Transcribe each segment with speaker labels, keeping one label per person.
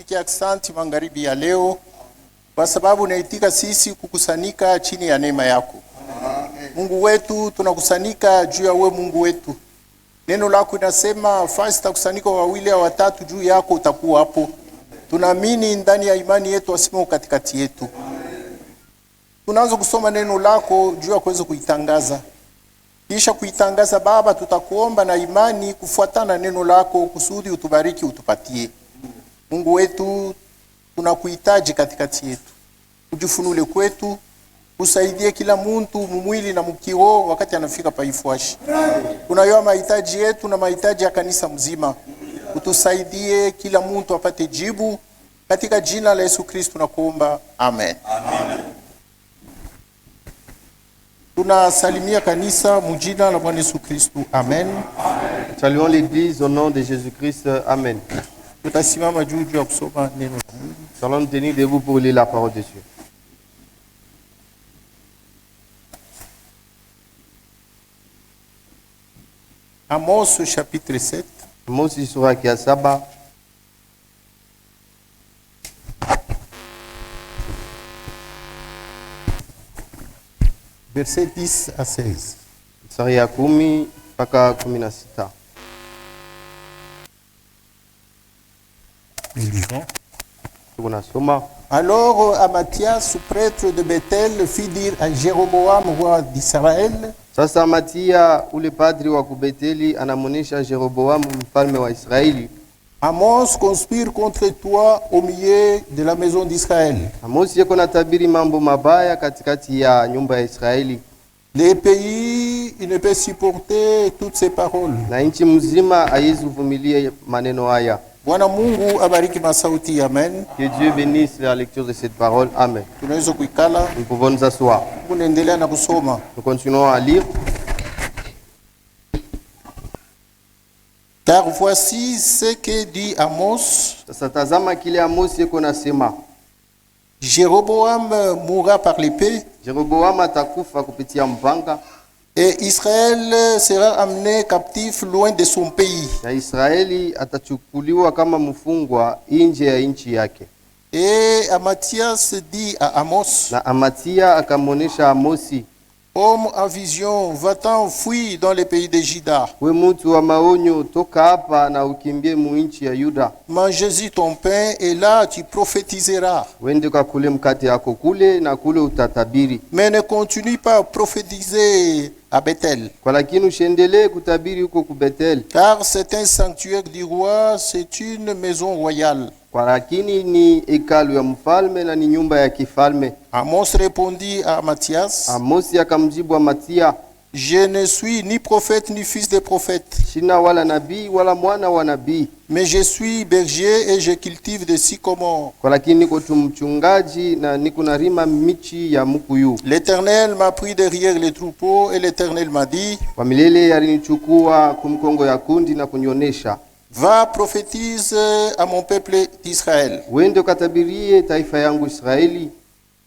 Speaker 1: Asante magharibi ya leo kwa sababu unaitika sisi kukusanyika chini ya neema yako. Mungu wetu, tunakusanyika juu ya wewe Mungu wetu. Neno lako linasema fasi takusanyika wawili au watatu juu yako utakuwa hapo. Tunaamini ndani ya imani yetu asimo katikati yetu. Tunaanza kusoma neno lako juu ya kuweza kuitangaza. Kisha kuitangaza Baba, tutakuomba na imani kufuatana neno lako kusudi utubariki utupatie. Mungu wetu, tunakuhitaji katikati yetu. Ujifunule kwetu, usaidie kila mtu mwili na mkiroho wakati anafika pa ifuashi. Tunayua mahitaji yetu na mahitaji ya kanisa mzima. Utusaidie kila mtu apate jibu katika jina la Yesu Kristo tunakuomba. Amen. Amen. Tunasalimia kanisa mjina la Bwana Yesu Kristo. Amen.
Speaker 2: Saluons l'église au nom de Jésus-Christ. Amen.
Speaker 1: Tutasimama juu ya kusoma neno la Mungu.
Speaker 2: Nous allons nous tenir debout pour lire la parole de Dieu.
Speaker 1: Amos chapitre 7.
Speaker 2: Amos sura ya 7.
Speaker 1: Verset 10 à 16.
Speaker 2: Mstari ya 10 mpaka 16.
Speaker 1: Alors Amathias, prêtre de Bethel, fit dire à Jéroboam, roi d'Israël.
Speaker 2: Sasa Amatia ule padri wa Kubeteli anamuonesha Jeroboamu mfalme wa Israeli.
Speaker 1: Amos conspire contre toi au milieu de la maison d'Israël.
Speaker 2: Amos yeko na tabiri mambo mabaya katikati ya nyumba ya Israeli.
Speaker 1: Les pays ne peut supporter toutes ces paroles.
Speaker 2: Na nchi mzima haiwezi kuvumilia maneno haya.
Speaker 1: Bwana Mungu abariki masauti. Amen.
Speaker 2: Que Dieu bénisse la lecture de cette parole. Amen.
Speaker 1: Tunaweza kuikala.
Speaker 2: Nous pouvons nous asseoir.
Speaker 1: Tunaendelea na kusoma.
Speaker 2: Nous continuons à lire.
Speaker 1: Car voici ce que dit Amos.
Speaker 2: Sasa tazama kile Amos yeko nasema.
Speaker 1: Jéroboam mourra par l'épée.
Speaker 2: Jeroboam atakufa kupitia mpanga.
Speaker 1: Et Israël sera amené captif loin de son pays.
Speaker 2: Na Israeli atachukuliwa kama mfungwa nje ya nchi yake.
Speaker 1: Et Amathias dit à Amos.
Speaker 2: Na Amatia akamonesha Amosi.
Speaker 1: Homme en vision, va-t'en fuir dans les pays de Juda.
Speaker 2: We mtu wa maonyo, toka hapa na ukimbie mu nchi ya Yuda.
Speaker 1: Mange-y ton pain et là tu prophétiseras.
Speaker 2: Wende kakule mkate yako kule na kule utatabiri.
Speaker 1: Mais ne continue pas à prophétiser à Bethel.
Speaker 2: Kwa lakini ushendelee kutabiri huko ku Bethel.
Speaker 1: Car c'est un sanctuaire du roi, c'est une maison royale.
Speaker 2: Kwa lakini ni hekalu ya mfalme na ni nyumba ya kifalme.
Speaker 1: Amos répondit à Amathias.
Speaker 2: Amosi akamjibu Amatia.
Speaker 1: Je ne suis ni prophète ni fils de prophète.
Speaker 2: Shina wala nabii wala mwana wa nabii.
Speaker 1: Mais je suis berger et je cultive des sycomores.
Speaker 2: Kwa lakini niko mchungaji na niko narima michi ya mkuyu.
Speaker 1: L'Éternel m'a pris derrière les troupeaux et l'Éternel m'a dit.
Speaker 2: Kwa milele alinichukua kumkongo ya kundi na kunionesha.
Speaker 1: Va prophétise à mon peuple d'Israël.
Speaker 2: Wende katabirie taifa yangu Israeli.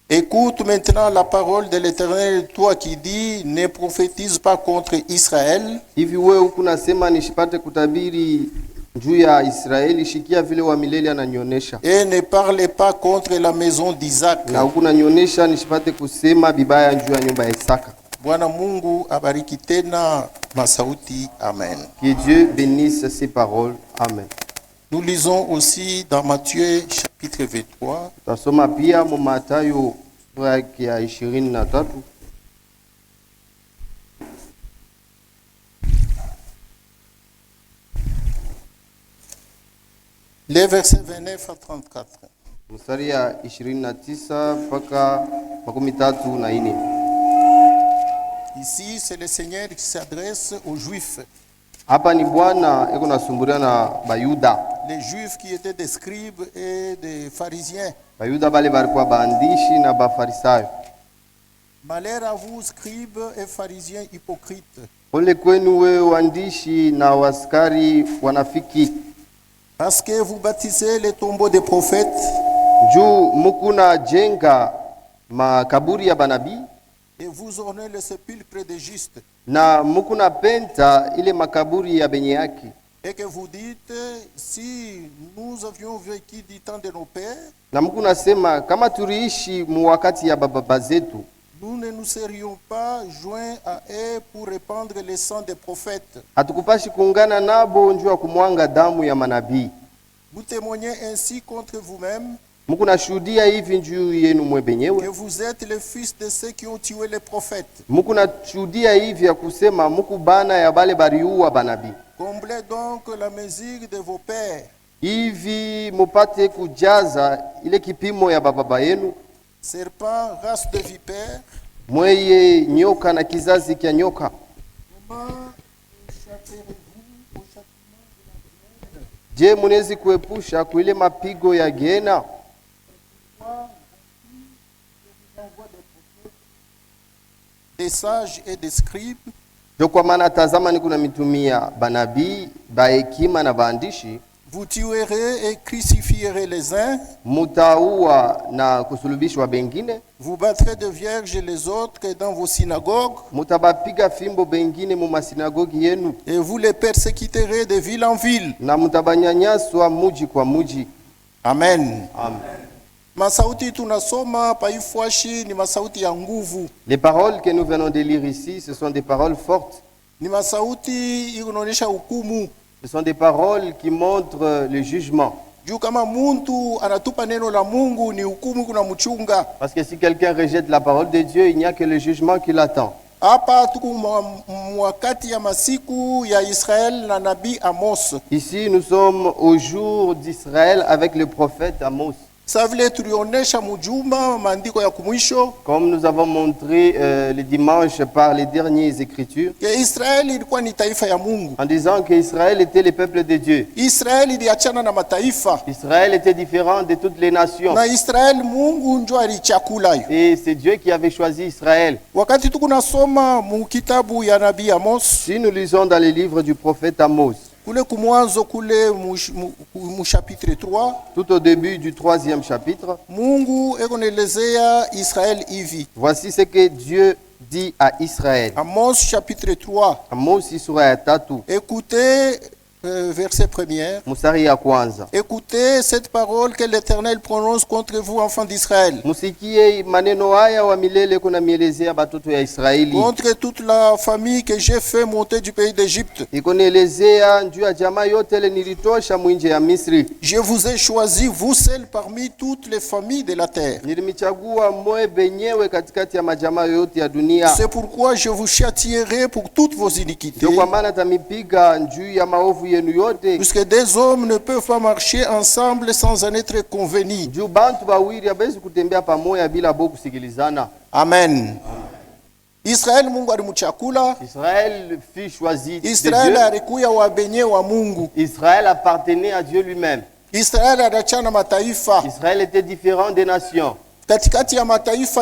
Speaker 1: Écoute maintenant la parole de l'Éternel, toi qui dis, ne prophétise pas contre Israël.
Speaker 2: Hivi wewe ukunasema nishipate kutabiri juu ya Israeli, shikia vile wa milele ananionesha.
Speaker 1: Et ne parle pas contre la maison d'Isaac.
Speaker 2: Na ukunanionesha nishipate kusema bibaya juu ya nyumba ya Isaka.
Speaker 1: Bwana Mungu abariki tena masauti. Amen.
Speaker 2: Que Dieu bénisse ces paroles. Amen.
Speaker 1: Nous lisons aussi dans Matthieu chapitre 23.
Speaker 2: Tasoma pia mu Mathayo sura ya 23.
Speaker 1: Les versets 29 à 34.
Speaker 2: Mstari ya 29 mpaka 34.
Speaker 1: Ici, c'est le Seigneur qui s'adresse aux Juifs.
Speaker 2: Hapa ni Bwana eko nasumbulia na Bayuda.
Speaker 1: Les Juifs qui étaient des scribes et des pharisiens.
Speaker 2: Bayuda bale balikuwa baandishi na bafarisayo.
Speaker 1: Malheur à vous, scribes et pharisiens hypocrites.
Speaker 2: Ole kwenu wewe waandishi na waskari wanafiki.
Speaker 1: Parce que vous baptisez les tombeaux des prophètes.
Speaker 2: Juu mukuna jenga makaburi ya banabii.
Speaker 1: Et vous ornez le sépulcre des justes.
Speaker 2: Na mukuna penta ile makaburi ya benye yake.
Speaker 1: et que vous dites, si nous avions vécu du temps de nos pères,
Speaker 2: Na Mungu nasema kama tuliishi mu wakati ya baba zetu,
Speaker 1: nous ne nous serions pas joints à eux pour répandre le sang des prophètes.
Speaker 2: hatukupashi kuungana nabo njuu ya kumwanga damu ya manabii.
Speaker 1: Vous témoignez ainsi contre vous-même
Speaker 2: Mungu nashuhudia hivi njuu yenu mwe
Speaker 1: que
Speaker 2: benyewe.
Speaker 1: vous êtes les fils de ceux qui ont tué les prophètes.
Speaker 2: Mungu nashuhudia hivi ya kusema muku bana ya bale bariua banabii.
Speaker 1: Comblez donc la mesure de vos pères.
Speaker 2: Hivi mupate kujaza ile kipimo ya baba yenu,
Speaker 1: Serpents, race de vipères,
Speaker 2: mweye nyoka na kizazi kya nyoka.
Speaker 1: comment échapperez-vous au châtiment de la Bible?
Speaker 2: Je, munezi kuepusha kuile mapigo ya Gehenna?
Speaker 1: Des sages et des scribes,
Speaker 2: Jo, kwa maana tazama ni kuna mitumia banabii bahekima na baandishi,
Speaker 1: vous tuerez et crucifierez les uns,
Speaker 2: mutaua na kusulubishwa bengine,
Speaker 1: vous battrez de vierges les autres dans vos synagogues,
Speaker 2: mutabapiga fimbo bengine mu masinagogi yenu,
Speaker 1: et vous les persécuterez de ville en ville.
Speaker 2: na mutabanyanyaswa muji kwa muji.
Speaker 1: Amen.
Speaker 2: Amen.
Speaker 1: Masauti tunasoma paifwashi ni masauti ya nguvu.
Speaker 2: Les paroles que nous venons de lire ici, ce sont des paroles fortes.
Speaker 1: Ni masauti inaonyesha hukumu.
Speaker 2: Ce sont des paroles qui montrent le jugement.
Speaker 1: Juu kama muntu anatupa neno la Mungu ni hukumu kuna mchunga.
Speaker 2: Parce que si quelqu'un rejette la parole de Dieu, il n'y a que le jugement qui l'attend.
Speaker 1: Hapa tuko wakati ya masiku ya Israel na nabii Amos.
Speaker 2: Ici, nous sommes au jour d'Israël avec le prophète Amos.
Speaker 1: Sa vile tulionesha mujuma maandiko ya kumwisho
Speaker 2: Comme nous avons montré le dimanche par les dernières écritures,
Speaker 1: ya Israel ilikuwa ni taifa ya Mungu.
Speaker 2: en disant qu'Israël était le peuple de Dieu.
Speaker 1: Israel iliachana na mataifa.
Speaker 2: Israël était différent de toutes les nations.
Speaker 1: Na Israel Mungu njo alichakula yo.
Speaker 2: Et c'est Dieu qui avait choisi Israël.
Speaker 1: Wakati tuko nasoma mu kitabu ya nabii Amos,
Speaker 2: Si nous lisons dans les livres du prophète Amos,
Speaker 1: kule kumwanzo kule mu chapitre 3,
Speaker 2: tout au début du 3e chapitre,
Speaker 1: Mungu ekonelezea Israel hivi.
Speaker 2: voici ce que Dieu dit à Israël.
Speaker 1: Amos chapitre 3.
Speaker 2: Amos sura ya 3,
Speaker 1: Écoutez verset 1er.
Speaker 2: mstari ya kwanza.
Speaker 1: Écoutez cette parole que l'Éternel prononce contre vous, enfants d'Israël,
Speaker 2: Musikie maneno haya wa milele kuna mielezea batoto ya Israeli.
Speaker 1: contre toute la famille que j'ai fait monter du pays d'Égypte.
Speaker 2: Ikoneelezea njuu ya jamaa yote ile nilitosha mwinje ya Misri.
Speaker 1: Je vous ai choisi, vous seuls, parmi toutes les familles de la terre.
Speaker 2: Nilimichagua mwe benyewe katikati ya majamaa yote ya dunia.
Speaker 1: C'est pourquoi je vous châtierai pour toutes vos iniquités,
Speaker 2: Ndio kwa maana tamipiga njuu ya maovu yenu yote.
Speaker 1: puisque des hommes ne peuvent pas marcher ensemble sans en être convenus.
Speaker 2: Njuu bantu bawili habezi kutembea pamoja bila bo kusikilizana.
Speaker 1: Amen. Israel Mungu alimuchakula.
Speaker 2: Israël fut choisi de
Speaker 1: Israel
Speaker 2: Dieu.
Speaker 1: alikuya wabenye wa Mungu.
Speaker 2: Israël appartenait à Dieu lui-même.
Speaker 1: Israel aliachana mataifa.
Speaker 2: Israël était différent des nations.
Speaker 1: Katikati ya mataifa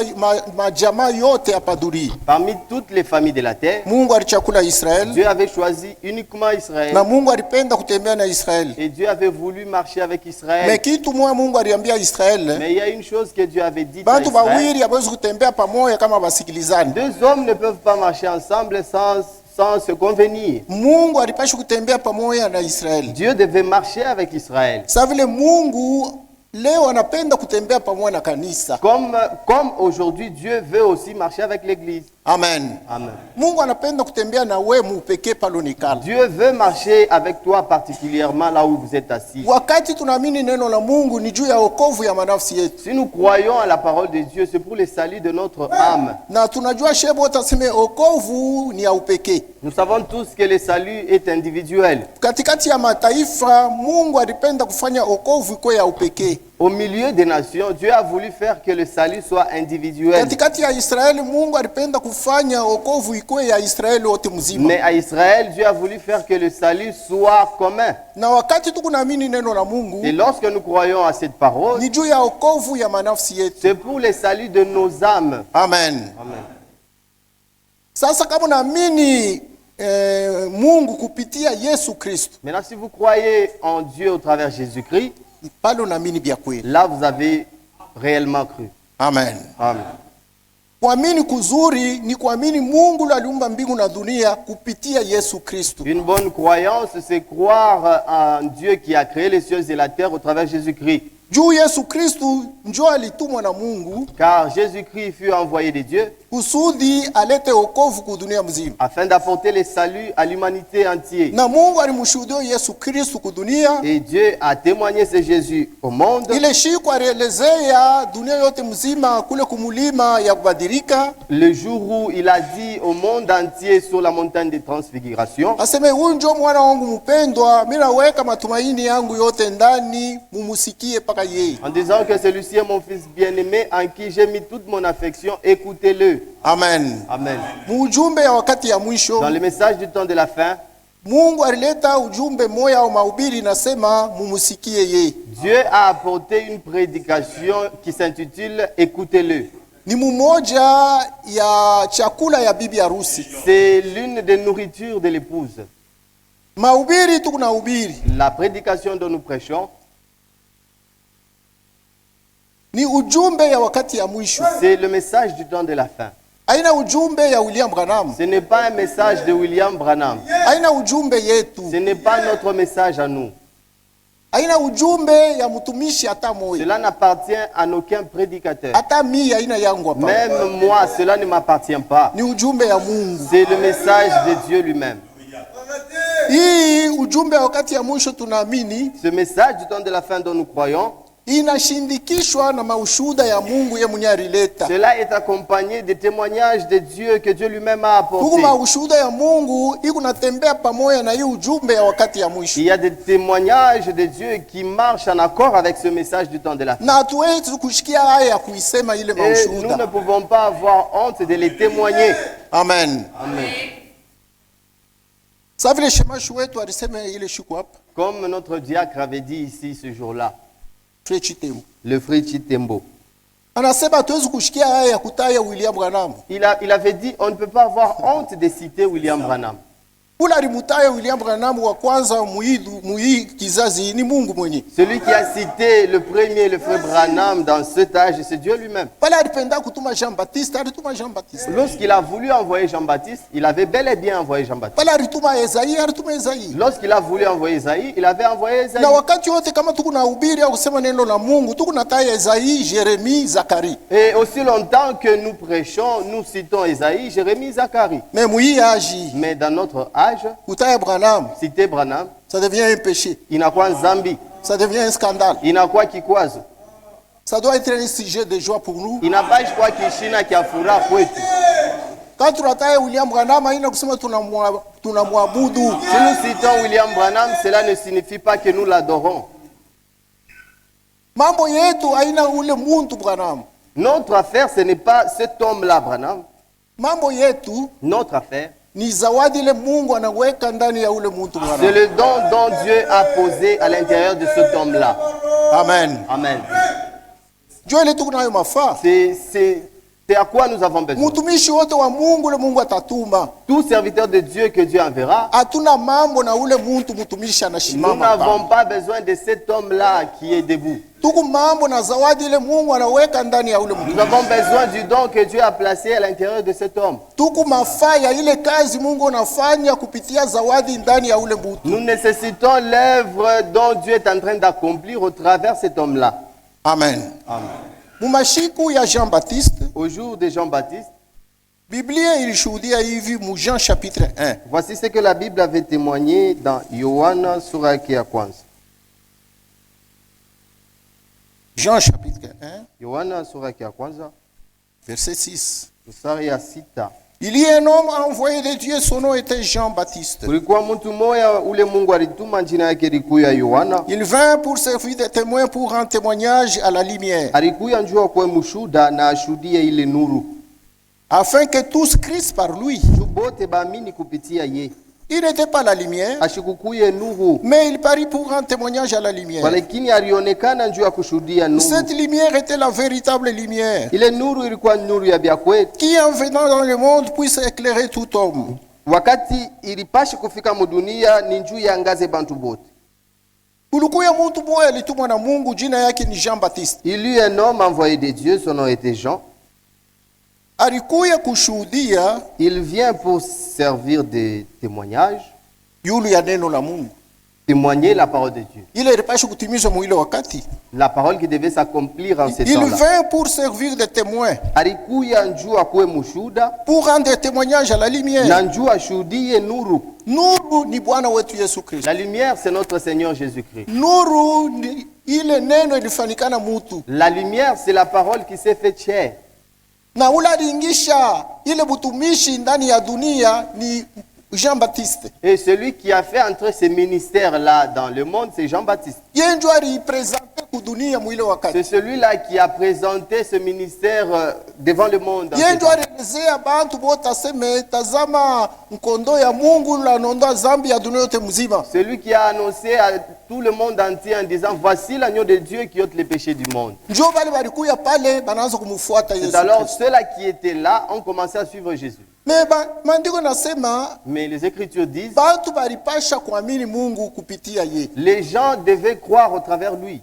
Speaker 1: majamaa yote hapa dunia,
Speaker 2: Parmi toutes les familles de la terre,
Speaker 1: Mungu alichakula Israel,
Speaker 2: Dieu avait choisi uniquement Israël.
Speaker 1: na Mungu alipenda kutembea na Israel.
Speaker 2: Et Dieu avait voulu marcher avec Israël.
Speaker 1: Me kitu moja Mungu aliambia Israel,
Speaker 2: Mais il y a une chose que Dieu avait dit à
Speaker 1: bantu
Speaker 2: Israël.
Speaker 1: bawili hawezi kutembea pamoja kama basikilizani.
Speaker 2: Deux hommes ne peuvent pas marcher ensemble sans se convenir.
Speaker 1: Mungu alipashi kutembea pamoja na Israel.
Speaker 2: Dieu devait marcher avec Israël.
Speaker 1: Sa vile Mungu leo anapenda kutembea pamoja na kanisa.
Speaker 2: Comme aujourd'hui, Dieu veut aussi marcher avec l'Église.
Speaker 1: Amen.
Speaker 2: Amen.
Speaker 1: Mungu anapenda kutembea na we mupekee palonikala.
Speaker 2: Dieu veut marcher avec toi particulièrement là où vous êtes assis.
Speaker 1: Wakati tunaamini neno la Mungu ni juu ya wokovu ya manafsi yetu.
Speaker 2: Si nous croyons à la parole de Dieu, c'est pour le salut de notre âme.
Speaker 1: Na tunajua shebo taseme wokovu ni ya upekee.
Speaker 2: Nous savons tous que le salut est individuel.
Speaker 1: Katikati ya mataifa Mungu alipenda kufanya wokovu ikuwe ya upekee.
Speaker 2: Au milieu des nations, Dieu a voulu faire que le salut soit individuel.
Speaker 1: Katikati ya Israeli Mungu alipenda kufanya wokovu ikuwe ya Israeli wote mzima.
Speaker 2: Mais à Israël, Dieu a voulu faire que le salut soit commun.
Speaker 1: Na wakati tukunaamini neno la Mungu
Speaker 2: Et lorsque nous croyons à cette parole,
Speaker 1: ni juu ya wokovu ya manafsi yetu.
Speaker 2: c'est pour le salut de nos âmes.
Speaker 1: Amen.
Speaker 2: Amen.
Speaker 1: Sasa kama naamini Mungu kupitia Yesu Kristo,
Speaker 2: Maintenant, si vous croyez en Dieu au travers Jésus-Christ,
Speaker 1: pale unaamini bya kweli.
Speaker 2: là vous avez réellement cru.
Speaker 1: Amen.
Speaker 2: Amen.
Speaker 1: Kuamini kuzuri ni kuamini Mungu aliumba mbingu na dunia kupitia Yesu Kristo.
Speaker 2: Une bonne croyance, c'est croire en Dieu qui a créé les cieux et la terre au travers de Jésus-Christ.
Speaker 1: Juu Yesu Kristo njo alitumwa na Mungu
Speaker 2: Car Jésus-Christ fut envoyé de Dieu
Speaker 1: kusudi alete wokovu ku dunia mzima.
Speaker 2: afin d'apporter le salut à l'humanité entière.
Speaker 1: Na Mungu alimshuhudia Yesu Kristo ku dunia.
Speaker 2: Et Dieu a témoigné ce Jésus au monde.
Speaker 1: Ile siku alielezea dunia yote mzima kule kumulima ya kubadilika.
Speaker 2: Le jour où il a dit au monde entier sur la montagne de transfiguration,
Speaker 1: Aseme huyu njo mwana wangu mpendwa, mimi naweka matumaini yangu yote ndani, mumusikie paka yeye.
Speaker 2: en disant que celui-ci est mon fils bien-aimé en qui j'ai mis toute mon affection, écoutez-le.
Speaker 1: Amen.
Speaker 2: Amen.
Speaker 1: Mujumbe ya wakati ya mwisho,
Speaker 2: Dans le message du temps de la fin,
Speaker 1: Mungu alileta ujumbe moya au mahubiri nasema mumusikie yeye.
Speaker 2: Dieu a apporté une prédication qui s'intitule « Écoutez-le ».
Speaker 1: Ni mmoja ya chakula ya bibi harusi.
Speaker 2: C'est l'une des nourritures de l'épouse.
Speaker 1: Mahubiri tunahubiri
Speaker 2: La prédication dont nous prêchons,
Speaker 1: ni ujumbe ya wakati ya mwisho.
Speaker 2: c'est le message du temps de la fin.
Speaker 1: Haina ujumbe ya William Branham.
Speaker 2: Ce n'est pas un message de William Branham.
Speaker 1: Haina ujumbe yetu.
Speaker 2: Ce n'est pas notre message à nous.
Speaker 1: Haina ujumbe ya mtumishi hata moja.
Speaker 2: Cela n'appartient à aucun prédicateur.
Speaker 1: Hata mimi haina yangu hapa.
Speaker 2: Même moi, cela ne m'appartient pas.
Speaker 1: Ni ujumbe ya Mungu.
Speaker 2: C'est le message de Dieu lui-même.
Speaker 1: Hii ujumbe ya wakati ya mwisho tunaamini
Speaker 2: Ce message du temps de la fin dont nous croyons,
Speaker 1: inashindikishwa na maushuhuda ya Mungu yeye mwenyewe alileta.
Speaker 2: cela est accompagné des témoignages de Dieu que Dieu lui-même a
Speaker 1: Huko
Speaker 2: apportés.
Speaker 1: maushuhuda ya Mungu iko natembea pamoja na hii ujumbe ya wakati ya mwisho.
Speaker 2: Il y a des témoignages de Dieu qui marchent en accord avec ce message du temps de la fin.
Speaker 1: Na hatuwezi kushikia haya ya kuisema ile
Speaker 2: Et nous ne
Speaker 1: maushuhuda.
Speaker 2: pouvons pas avoir honte de les témoigner.
Speaker 1: Amen.
Speaker 2: Amen.
Speaker 1: Sasa vile shemashi wetu alisema ile siku hapa,
Speaker 2: Comme notre diacre avait dit ici ce jour-là,
Speaker 1: Frechi Tembo.
Speaker 2: le frère Chitembo.
Speaker 1: Anasema hatuwezi kushikia haya ya kutaya William Branham.
Speaker 2: Il avait dit, on ne peut pas avoir honte de citer William Branham.
Speaker 1: Ula alimutaya William Branham wa kwanza muhii kizazi ni Mungu mwenyewe.
Speaker 2: Celui qui a cité le premier, le frère Branham, dans cet âge, c'est Dieu lui-même.
Speaker 1: Pale alipenda kutuma Jean-Baptiste, alituma Jean-Baptiste.
Speaker 2: Lorsqu'il a voulu envoyer Jean-Baptiste, il avait bel et bien envoyé Jean-Baptiste.
Speaker 1: Pale alituma Esaïe, alituma Esaïe.
Speaker 2: Lorsqu'il a voulu envoyer Isaïe, il avait envoyé Isaïe.
Speaker 1: Na wakati wote kama tuko na hubiri au kusema neno la Mungu, tuko na taya Esaïe, Jérémie, Zacharie.
Speaker 2: Et aussi longtemps que nous prêchons, nous citons Isaïe, Jérémie, Zacharie.
Speaker 1: Mais muhii aji
Speaker 2: Mais dans notre âge,
Speaker 1: kutaya Branham,
Speaker 2: citer Branham,
Speaker 1: ça devient un péché.
Speaker 2: inakuwa Zambi,
Speaker 1: Ça devient un scandale.
Speaker 2: inakuwa kikwazo.
Speaker 1: Ça doit être un sujet de joie pour nous.
Speaker 2: Inapaswa kuwa kishina kia furaha kwetu.
Speaker 1: Quand tunataya William Branham, haina kusema tunamwabudu.
Speaker 2: Si nous citons William Branham, cela ne signifie pas que nous l'adorons.
Speaker 1: Mambo yetu haina ule muntu Branham.
Speaker 2: Notre affaire, ce n'est pas cet homme-là, Branham.
Speaker 1: Mambo yetu
Speaker 2: Notre affaire,
Speaker 1: ni zawadi ile Mungu anaweka ndani ya ule muntu
Speaker 2: c'est
Speaker 1: Branham.
Speaker 2: le don dont Dieu a posé à l'intérieur de cet homme-là.
Speaker 1: Amen.
Speaker 2: Amen.
Speaker 1: Jua ile tuko nayo mafaa.
Speaker 2: C'est à quoi nous avons besoin.
Speaker 1: Mtumishi wote wa Mungu ule Mungu atatuma.
Speaker 2: Tout serviteur de Dieu que Dieu enverra,
Speaker 1: Hatuna mambo na ule muntu mtumishi
Speaker 2: nous
Speaker 1: anashimama.
Speaker 2: n'avons pas besoin de cet homme-là qui est debout.
Speaker 1: Tuko mambo na zawadi ile Mungu anaweka ndani ya ule
Speaker 2: Nous
Speaker 1: mtu.
Speaker 2: avons besoin du don que Dieu a placé à l'intérieur de cet homme.
Speaker 1: Tuko mafaa ya ile kazi Mungu anafanya kupitia zawadi ndani ya ule mtu.
Speaker 2: Nous nécessitons l'œuvre dont Dieu est en train d'accomplir au travers de cet homme-là.
Speaker 1: Amen.
Speaker 2: Amen.
Speaker 1: Mumashiku ya Jean-Baptiste,
Speaker 2: Au jour de Jean-Baptiste,
Speaker 1: Biblia ilishuhudia hivi mu Jean chapitre 1.
Speaker 2: voici ce que la Bible avait témoigné dans Yohana sura yake ya kwanza.
Speaker 1: Jean chapitre 1,
Speaker 2: Yohana sura yake ya kwanza,
Speaker 1: verset 6.
Speaker 2: mstari ya sita.
Speaker 1: Il y a un homme envoyé de Dieu, son nom était Jean-Baptiste.
Speaker 2: Kulikuwa mtu mmoja ule Mungu alituma, jina yake likuya Yohana.
Speaker 1: Il vint pour servir de témoin pour un témoignage à la lumière,
Speaker 2: Alikuya njoo kwa mushuda na ashuhudie ile nuru.
Speaker 1: afin que tous crissent par lui.
Speaker 2: Bote baamini kupitia ye.
Speaker 1: Il n'était pas la lumière,
Speaker 2: Ashikukuye nuru.
Speaker 1: mais il parut pour un témoignage à la lumière.
Speaker 2: Walakini alionekana njoo ya kushuhudia nuru.
Speaker 1: Cette lumière était la véritable lumière,
Speaker 2: Ile nuru ilikuwa nuru ya bya kwetu.
Speaker 1: qui en venant dans le monde puisse éclairer tout homme.
Speaker 2: Wakati ilipashi kufika mudunia ni njuu ya ngaze bantu bote.
Speaker 1: Kulikuya mtu mmoja alitumwa na Mungu, jina yake ni Jean-Baptiste.
Speaker 2: Il y eut un homme envoyé de Dieu, son nom était Jean.
Speaker 1: alikuya kushuhudia
Speaker 2: Il vient pour servir de témoignage,
Speaker 1: yulu ya neno la Mungu.
Speaker 2: témoigner la parole de Dieu.
Speaker 1: Ile ilipaswa kutimizwa mwile wakati.
Speaker 2: La parole qui devait s'accomplir en ces
Speaker 1: Il
Speaker 2: temps-là.
Speaker 1: vint pour servir de témoin,
Speaker 2: Alikuya njuu akuwe mushuda
Speaker 1: pour rendre témoignage à la lumière.
Speaker 2: na njuu ashuhudie nuru.
Speaker 1: Nuru ni Bwana wetu Yesu Kristo.
Speaker 2: La lumière, c'est notre Seigneur Jésus-Christ.
Speaker 1: Nuru ni ile neno ilifanikana mutu.
Speaker 2: La lumière, c'est la parole qui s'est faite chair.
Speaker 1: Na ule aliingisha ile butumishi ndani ya dunia ni Jean-Baptiste.
Speaker 2: Et celui qui a fait entrer ce ministère-là dans le monde, c'est Jean-Baptiste.
Speaker 1: Yeye ndio alipresente kudunia mwile wakati.
Speaker 2: C'est celui-là qui a présenté ce ministère devant le monde.
Speaker 1: Yeye ndio alielezea bantu bote aseme tazama mkondo ya Mungu lanondoa zambi ya dunia yote mzima.
Speaker 2: Celui qui a annoncé à tout le monde entier en disant voici l'agneau de Dieu qui ôte les péchés du monde.
Speaker 1: Ndio bali balikuya pale banaanza kumfuata Yesu.
Speaker 2: C'est alors ceux-là qui étaient là ont commencé à suivre Jésus.
Speaker 1: Mais maandiko nasema
Speaker 2: Mais les Écritures disent
Speaker 1: bantu balipasha kuamini Mungu kupitia ye.
Speaker 2: les gens devaient croire au travers lui.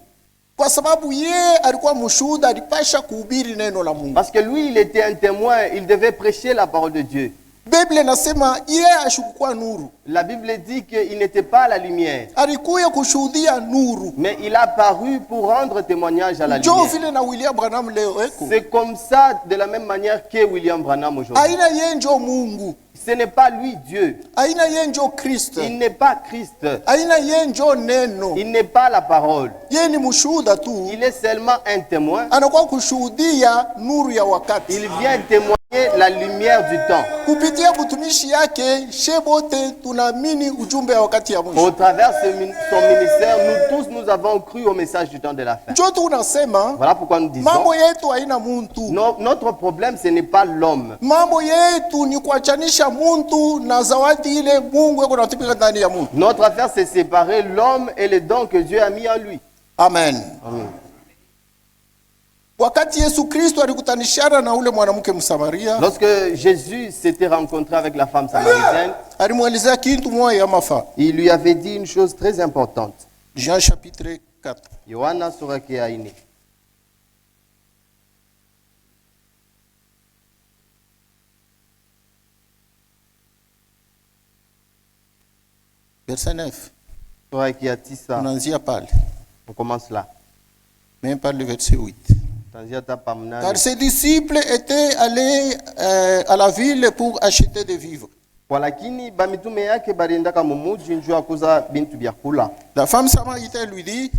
Speaker 1: Kwa sababu ye alikuwa mshuhuda, alipasha kuhubiri neno la Mungu.
Speaker 2: Parce que lui, il était un témoin, il devait prêcher la parole de Dieu.
Speaker 1: Biblia nasema ye ashukua nuru.
Speaker 2: La Bible dit qu'il n'était pas à la lumière,
Speaker 1: Alikuya kushuhudia nuru.
Speaker 2: mais il a paru pour rendre témoignage à la
Speaker 1: Njo
Speaker 2: lumière.
Speaker 1: vile na William Branham leo eko.
Speaker 2: C'est comme ça, de la même manière que William Branham aujourd'hui.
Speaker 1: Aina ye njo Mungu.
Speaker 2: Ce n'est pas lui Dieu.
Speaker 1: Aina ye njo Kristo.
Speaker 2: Il n'est pas Christ.
Speaker 1: Aina ye njo neno.
Speaker 2: Il n'est pas la parole.
Speaker 1: Ye ni mshuhuda tu.
Speaker 2: Il est seulement un témoin.
Speaker 1: Anakuwa kushuhudia nuru ya wakati.
Speaker 2: Il vient témoigner la lumière du temps.
Speaker 1: Kupitia butumishi yake shebote tunaamini ujumbe wa wakati ya
Speaker 2: Au
Speaker 1: mwisho.
Speaker 2: travers son ministère, nous tous nous avons cru au message du temps de la fin.
Speaker 1: Njo tunasema
Speaker 2: Voilà pourquoi nous disons,
Speaker 1: mambo yetu haina muntu.
Speaker 2: notre problème, ce n'est pas l'homme.
Speaker 1: Mambo yetu ni kuachanisha muntu na zawadi ile Mungu yako natupika ndani ya muntu.
Speaker 2: Notre affaire, c'est séparer l'homme et les dons que Dieu a mis en lui.
Speaker 1: Amen.
Speaker 2: Amen.
Speaker 1: Wakati Yesu Kristo alikutanishana na ule mwanamke Msamaria,
Speaker 2: Lorsque Jésus s'était rencontré avec la femme samaritaine,
Speaker 1: alimwelezea kitu moja ya mafa.
Speaker 2: il lui avait dit une chose très importante.
Speaker 1: Jean chapitre 4.
Speaker 2: Yohana sura ya 4.
Speaker 1: Verset 9.
Speaker 2: Sura ya 9.
Speaker 1: Tunaanzia pale.
Speaker 2: On commence là.
Speaker 1: Même par le verset 8.
Speaker 2: Tuanzia hata pa mnane.
Speaker 1: Car ses disciples étaient allés à la ville pour acheter des vivres.
Speaker 2: Walakini bamitume yake baliendaka mumuji njuu ya kuuza bintu vya kula.
Speaker 1: La femme samaritaine lui dit,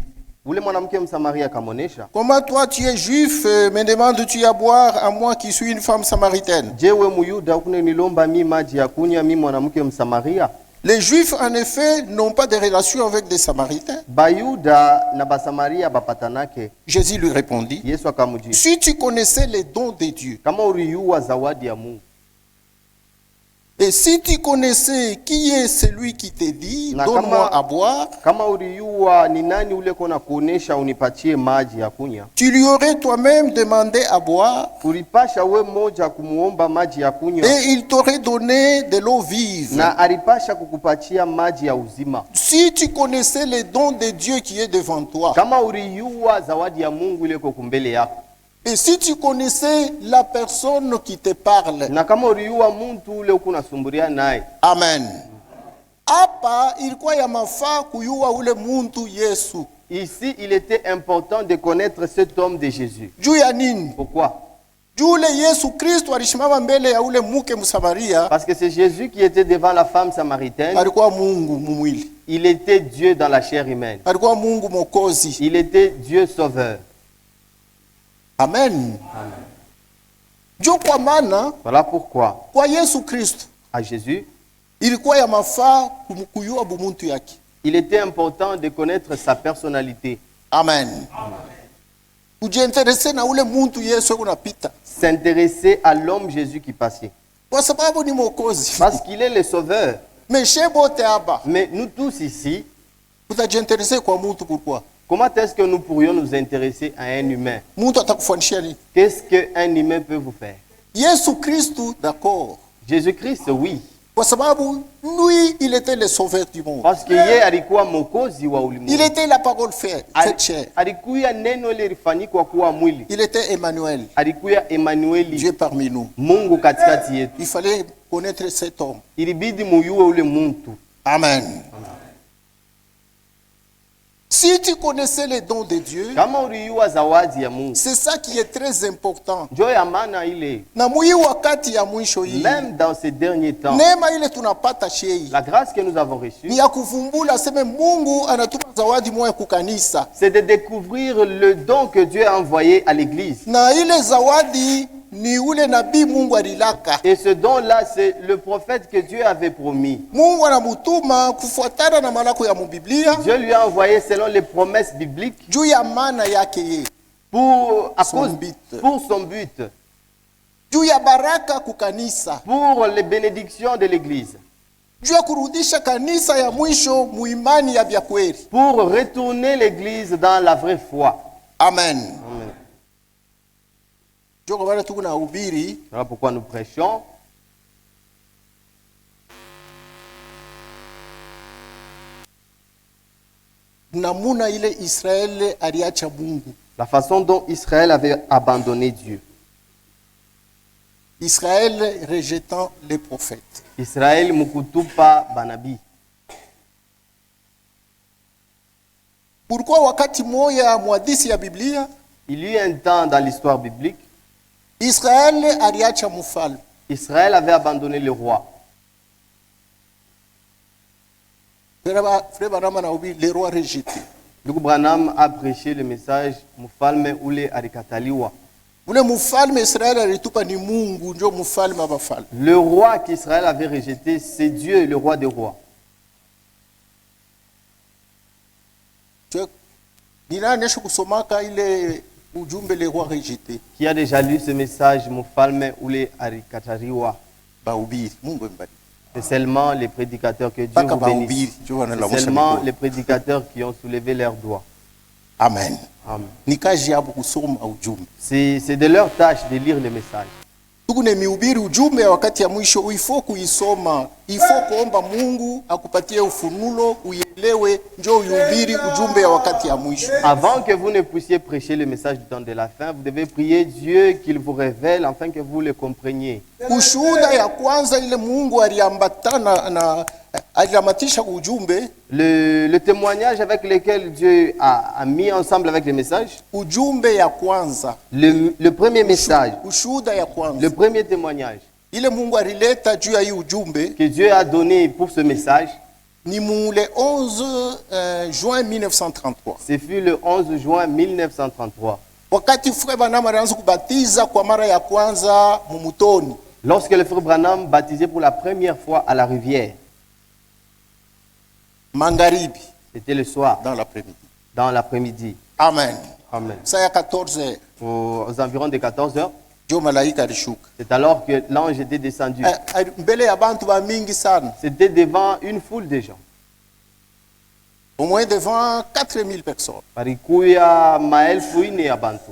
Speaker 2: Ule mwanamke Msamaria akamonesha,
Speaker 1: comment toi tu es juif, me demandes-tu à boire à moi qui suis une femme samaritaine?
Speaker 2: je we Muyuda ukune nilomba mi maji ya kunywa mi mwanamke Msamaria?
Speaker 1: Les juifs en effet n'ont pas de relation avec des samaritains.
Speaker 2: Bayuda na Basamaria bapatanake.
Speaker 1: Jésus lui répondit,
Speaker 2: Yesu akamujibu,
Speaker 1: si tu connaissais les dons de Dieu,
Speaker 2: kama uliyua zawadi ya Mungu,
Speaker 1: et si tu connaissais qui est celui qui te dit,
Speaker 2: Na
Speaker 1: donne-moi
Speaker 2: kama-
Speaker 1: à boire,
Speaker 2: kama uliyua ni nani ule kona kuonesha unipatie maji ya kunywa,
Speaker 1: tu lui aurais toi-même demandé à boire,
Speaker 2: ulipasha we moja kumuomba maji ya kunywa,
Speaker 1: et il t'aurait donné de l'eau vive.
Speaker 2: na alipasha kukupatia maji ya uzima.
Speaker 1: Si tu connaissais les dons de Dieu qui est devant toi,
Speaker 2: Kama uliyua zawadi ya Mungu ile iko kumbele yako,
Speaker 1: et si tu connaissais la personne qui te parle,
Speaker 2: na kama uliyua muntu ule uko unasumburia naye.
Speaker 1: amen. Hapa ilikuwa ya mafaa kuyua ule muntu Yesu.
Speaker 2: Ici, il était important de connaître cet homme de Jésus.
Speaker 1: Juu ya nini?
Speaker 2: Pourquoi?
Speaker 1: Juu ule Yesu Kristo alishimama mbele ya ule muke Msamaria,
Speaker 2: Parce que c'est Jésus qui était devant la femme samaritaine.
Speaker 1: alikuwa Mungu mumwili.
Speaker 2: Il était Dieu dans la chair humaine.
Speaker 1: Alikuwa Mungu Mwokozi.
Speaker 2: Il était Dieu sauveur.
Speaker 1: Amen. Juu kwa maana
Speaker 2: Voilà pourquoi,
Speaker 1: kwa Yesu Kristo
Speaker 2: à Jésus,
Speaker 1: ilikuwa ya mafaa kuyua bumuntu yake.
Speaker 2: il était important de connaître sa personnalité.
Speaker 1: Amen. Kujiinterese na ule muntu Yesu unapita.
Speaker 2: S'intéresser à l'homme Jésus qui passait.
Speaker 1: Kwa sababu ni Mwokozi.
Speaker 2: Parce qu'il est le sauveur.
Speaker 1: Meshe bote hapa.
Speaker 2: Mais nous tous ici,
Speaker 1: Utajiinterese kwa muntu pourquoi?
Speaker 2: comment est-ce que nous pourrions nous intéresser à un humain?
Speaker 1: Muntu atakufanisha nini?
Speaker 2: Qu'est-ce qu'un humain peut vous faire?
Speaker 1: Yesu Kristo d'accord.
Speaker 2: Jésus-Christ, oui.
Speaker 1: Kwa sababu lui, il était le sauveur du monde.
Speaker 2: Parce que yeye alikuwa mwokozi wa
Speaker 1: Il
Speaker 2: ulimwengu.
Speaker 1: était la parole faite chair.
Speaker 2: Alikuwa neno lilifanyika kuwa mwili.
Speaker 1: Il était Emmanuel,
Speaker 2: Alikuwa Emmanueli,
Speaker 1: Dieu parmi nous.
Speaker 2: Mungu katikati yetu.
Speaker 1: Il fallait connaître cet homme.
Speaker 2: Ilibidi muyue ule muntu.
Speaker 1: Amen. Si tu connaissais les dons de Dieu,
Speaker 2: Kama uliyua zawadi ya Mungu,
Speaker 1: c'est ça qui est très important.
Speaker 2: njoo ya maana ile.
Speaker 1: Na mwi wakati ya mwisho hii,
Speaker 2: Même dans ces derniers temps,
Speaker 1: neema ile tunapata shei
Speaker 2: la grâce que nous avons reçue,
Speaker 1: ni ya kuvumbula seme Mungu anatuma zawadi moja kukanisa,
Speaker 2: c'est de découvrir le don que Dieu a envoyé à l'église.
Speaker 1: na ile zawadi ni ule nabii Mungu alilaka.
Speaker 2: Et ce don-là, c'est le prophète que Dieu avait promis.
Speaker 1: Mungu anamutuma kufuatana na malako ya mubiblia
Speaker 2: Dieu lui a envoyé selon les promesses bibliques
Speaker 1: juu ya maana yake ye,
Speaker 2: à
Speaker 1: Son
Speaker 2: cause,
Speaker 1: but.
Speaker 2: pour son but,
Speaker 1: juu ya baraka kukanisa,
Speaker 2: pour les bénédictions de l'église,
Speaker 1: juu ya kurudisha kanisa ya mwisho muimani ya vya kweli.
Speaker 2: pour retourner l'église dans la vraie foi.
Speaker 1: Amen.
Speaker 2: Amen.
Speaker 1: Ndio kwa maana tuko na ubiri
Speaker 2: Voilà pourquoi nous prêchons.
Speaker 1: namuna ile Israeli aliacha Mungu.
Speaker 2: La façon dont Israël avait abandonné Dieu.
Speaker 1: Israël rejetant les prophètes.
Speaker 2: Israël mukutupa banabi.
Speaker 1: Pourquoi wakati moya mwadisi ya Biblia
Speaker 2: Il y a eu un temps dans l'histoire biblique,
Speaker 1: Israeli aliacha mfalme.
Speaker 2: Israël avait abandonné le roi.
Speaker 1: Frère Branham na ubiri le roi rejeté.
Speaker 2: Ndugu Branham a prêché le message mfalme ule alikataliwa.
Speaker 1: Ule mfalme Israeli alitupa ni Mungu, ndio mfalme wa wafalme.
Speaker 2: Le roi qu'Israël avait rejeté, c'est Dieu, le roi des rois.
Speaker 1: Ninaonesha kusomaka ile ujumbe le roi rejeté.
Speaker 2: Qui a déjà lu ce message mfalme ule alikataliwa?
Speaker 1: Bahubiri, Mungu mbali.
Speaker 2: C'est seulement les prédicateurs que Dieu
Speaker 1: Paka
Speaker 2: vous bénisse.
Speaker 1: bahubiri, ndio
Speaker 2: C'est
Speaker 1: wanalamusha
Speaker 2: seulement
Speaker 1: mikono.
Speaker 2: les prédicateurs qui ont soulevé leurs doigts.
Speaker 1: Amen.
Speaker 2: Amen.
Speaker 1: Ni kazi yabo kusoma ujumbe.
Speaker 2: C'est de leur tâche de lire le message.
Speaker 1: Tuku ne mihubiri ujumbe ya wakati ya mwisho, ifo kuisoma, ifo kuomba Mungu akupatie ufunulo uielewe, njo uhubiri ujumbe ya wakati ya mwisho.
Speaker 2: Avant que vous ne puissiez prêcher le message du temps de la fin, vous devez prier Dieu qu'il vous révèle afin que vous le compreniez.
Speaker 1: Ushuhuda ya kwanza ile Mungu aliambatana na aliamatisha ujumbe,
Speaker 2: Le témoignage avec lequel Dieu a mis ensemble avec le message,
Speaker 1: ujumbe ya kwanza,
Speaker 2: le premier message,
Speaker 1: ushuhuda ya kwanza
Speaker 2: le premier témoignage
Speaker 1: ile Mungu alileta juu ya hii ujumbe
Speaker 2: que Dieu a donné pour ce message,
Speaker 1: ni mule 11 juin 1933,
Speaker 2: ce fut le 11 juin 1933,
Speaker 1: wakati Frère Branham alianza kubatiza kwa mara ya kwanza mumutoni.
Speaker 2: lorsque le frère Branham baptisé pour la première fois à la rivière.
Speaker 1: Magharibi,
Speaker 2: C'était le soir,
Speaker 1: dans l'après-midi.
Speaker 2: dans l'après-midi.
Speaker 1: Amen.
Speaker 2: Amen.
Speaker 1: Saa ya 14h
Speaker 2: Aux environs de 14 heures,
Speaker 1: ndio malaika alishuka.
Speaker 2: c'est alors que l'ange était descendu.
Speaker 1: Mbele ya bantu ba mingi sana,
Speaker 2: C'était devant une foule de gens.
Speaker 1: au moins devant 4000 personnes.
Speaker 2: Parikuya maelfu ine ya bantu.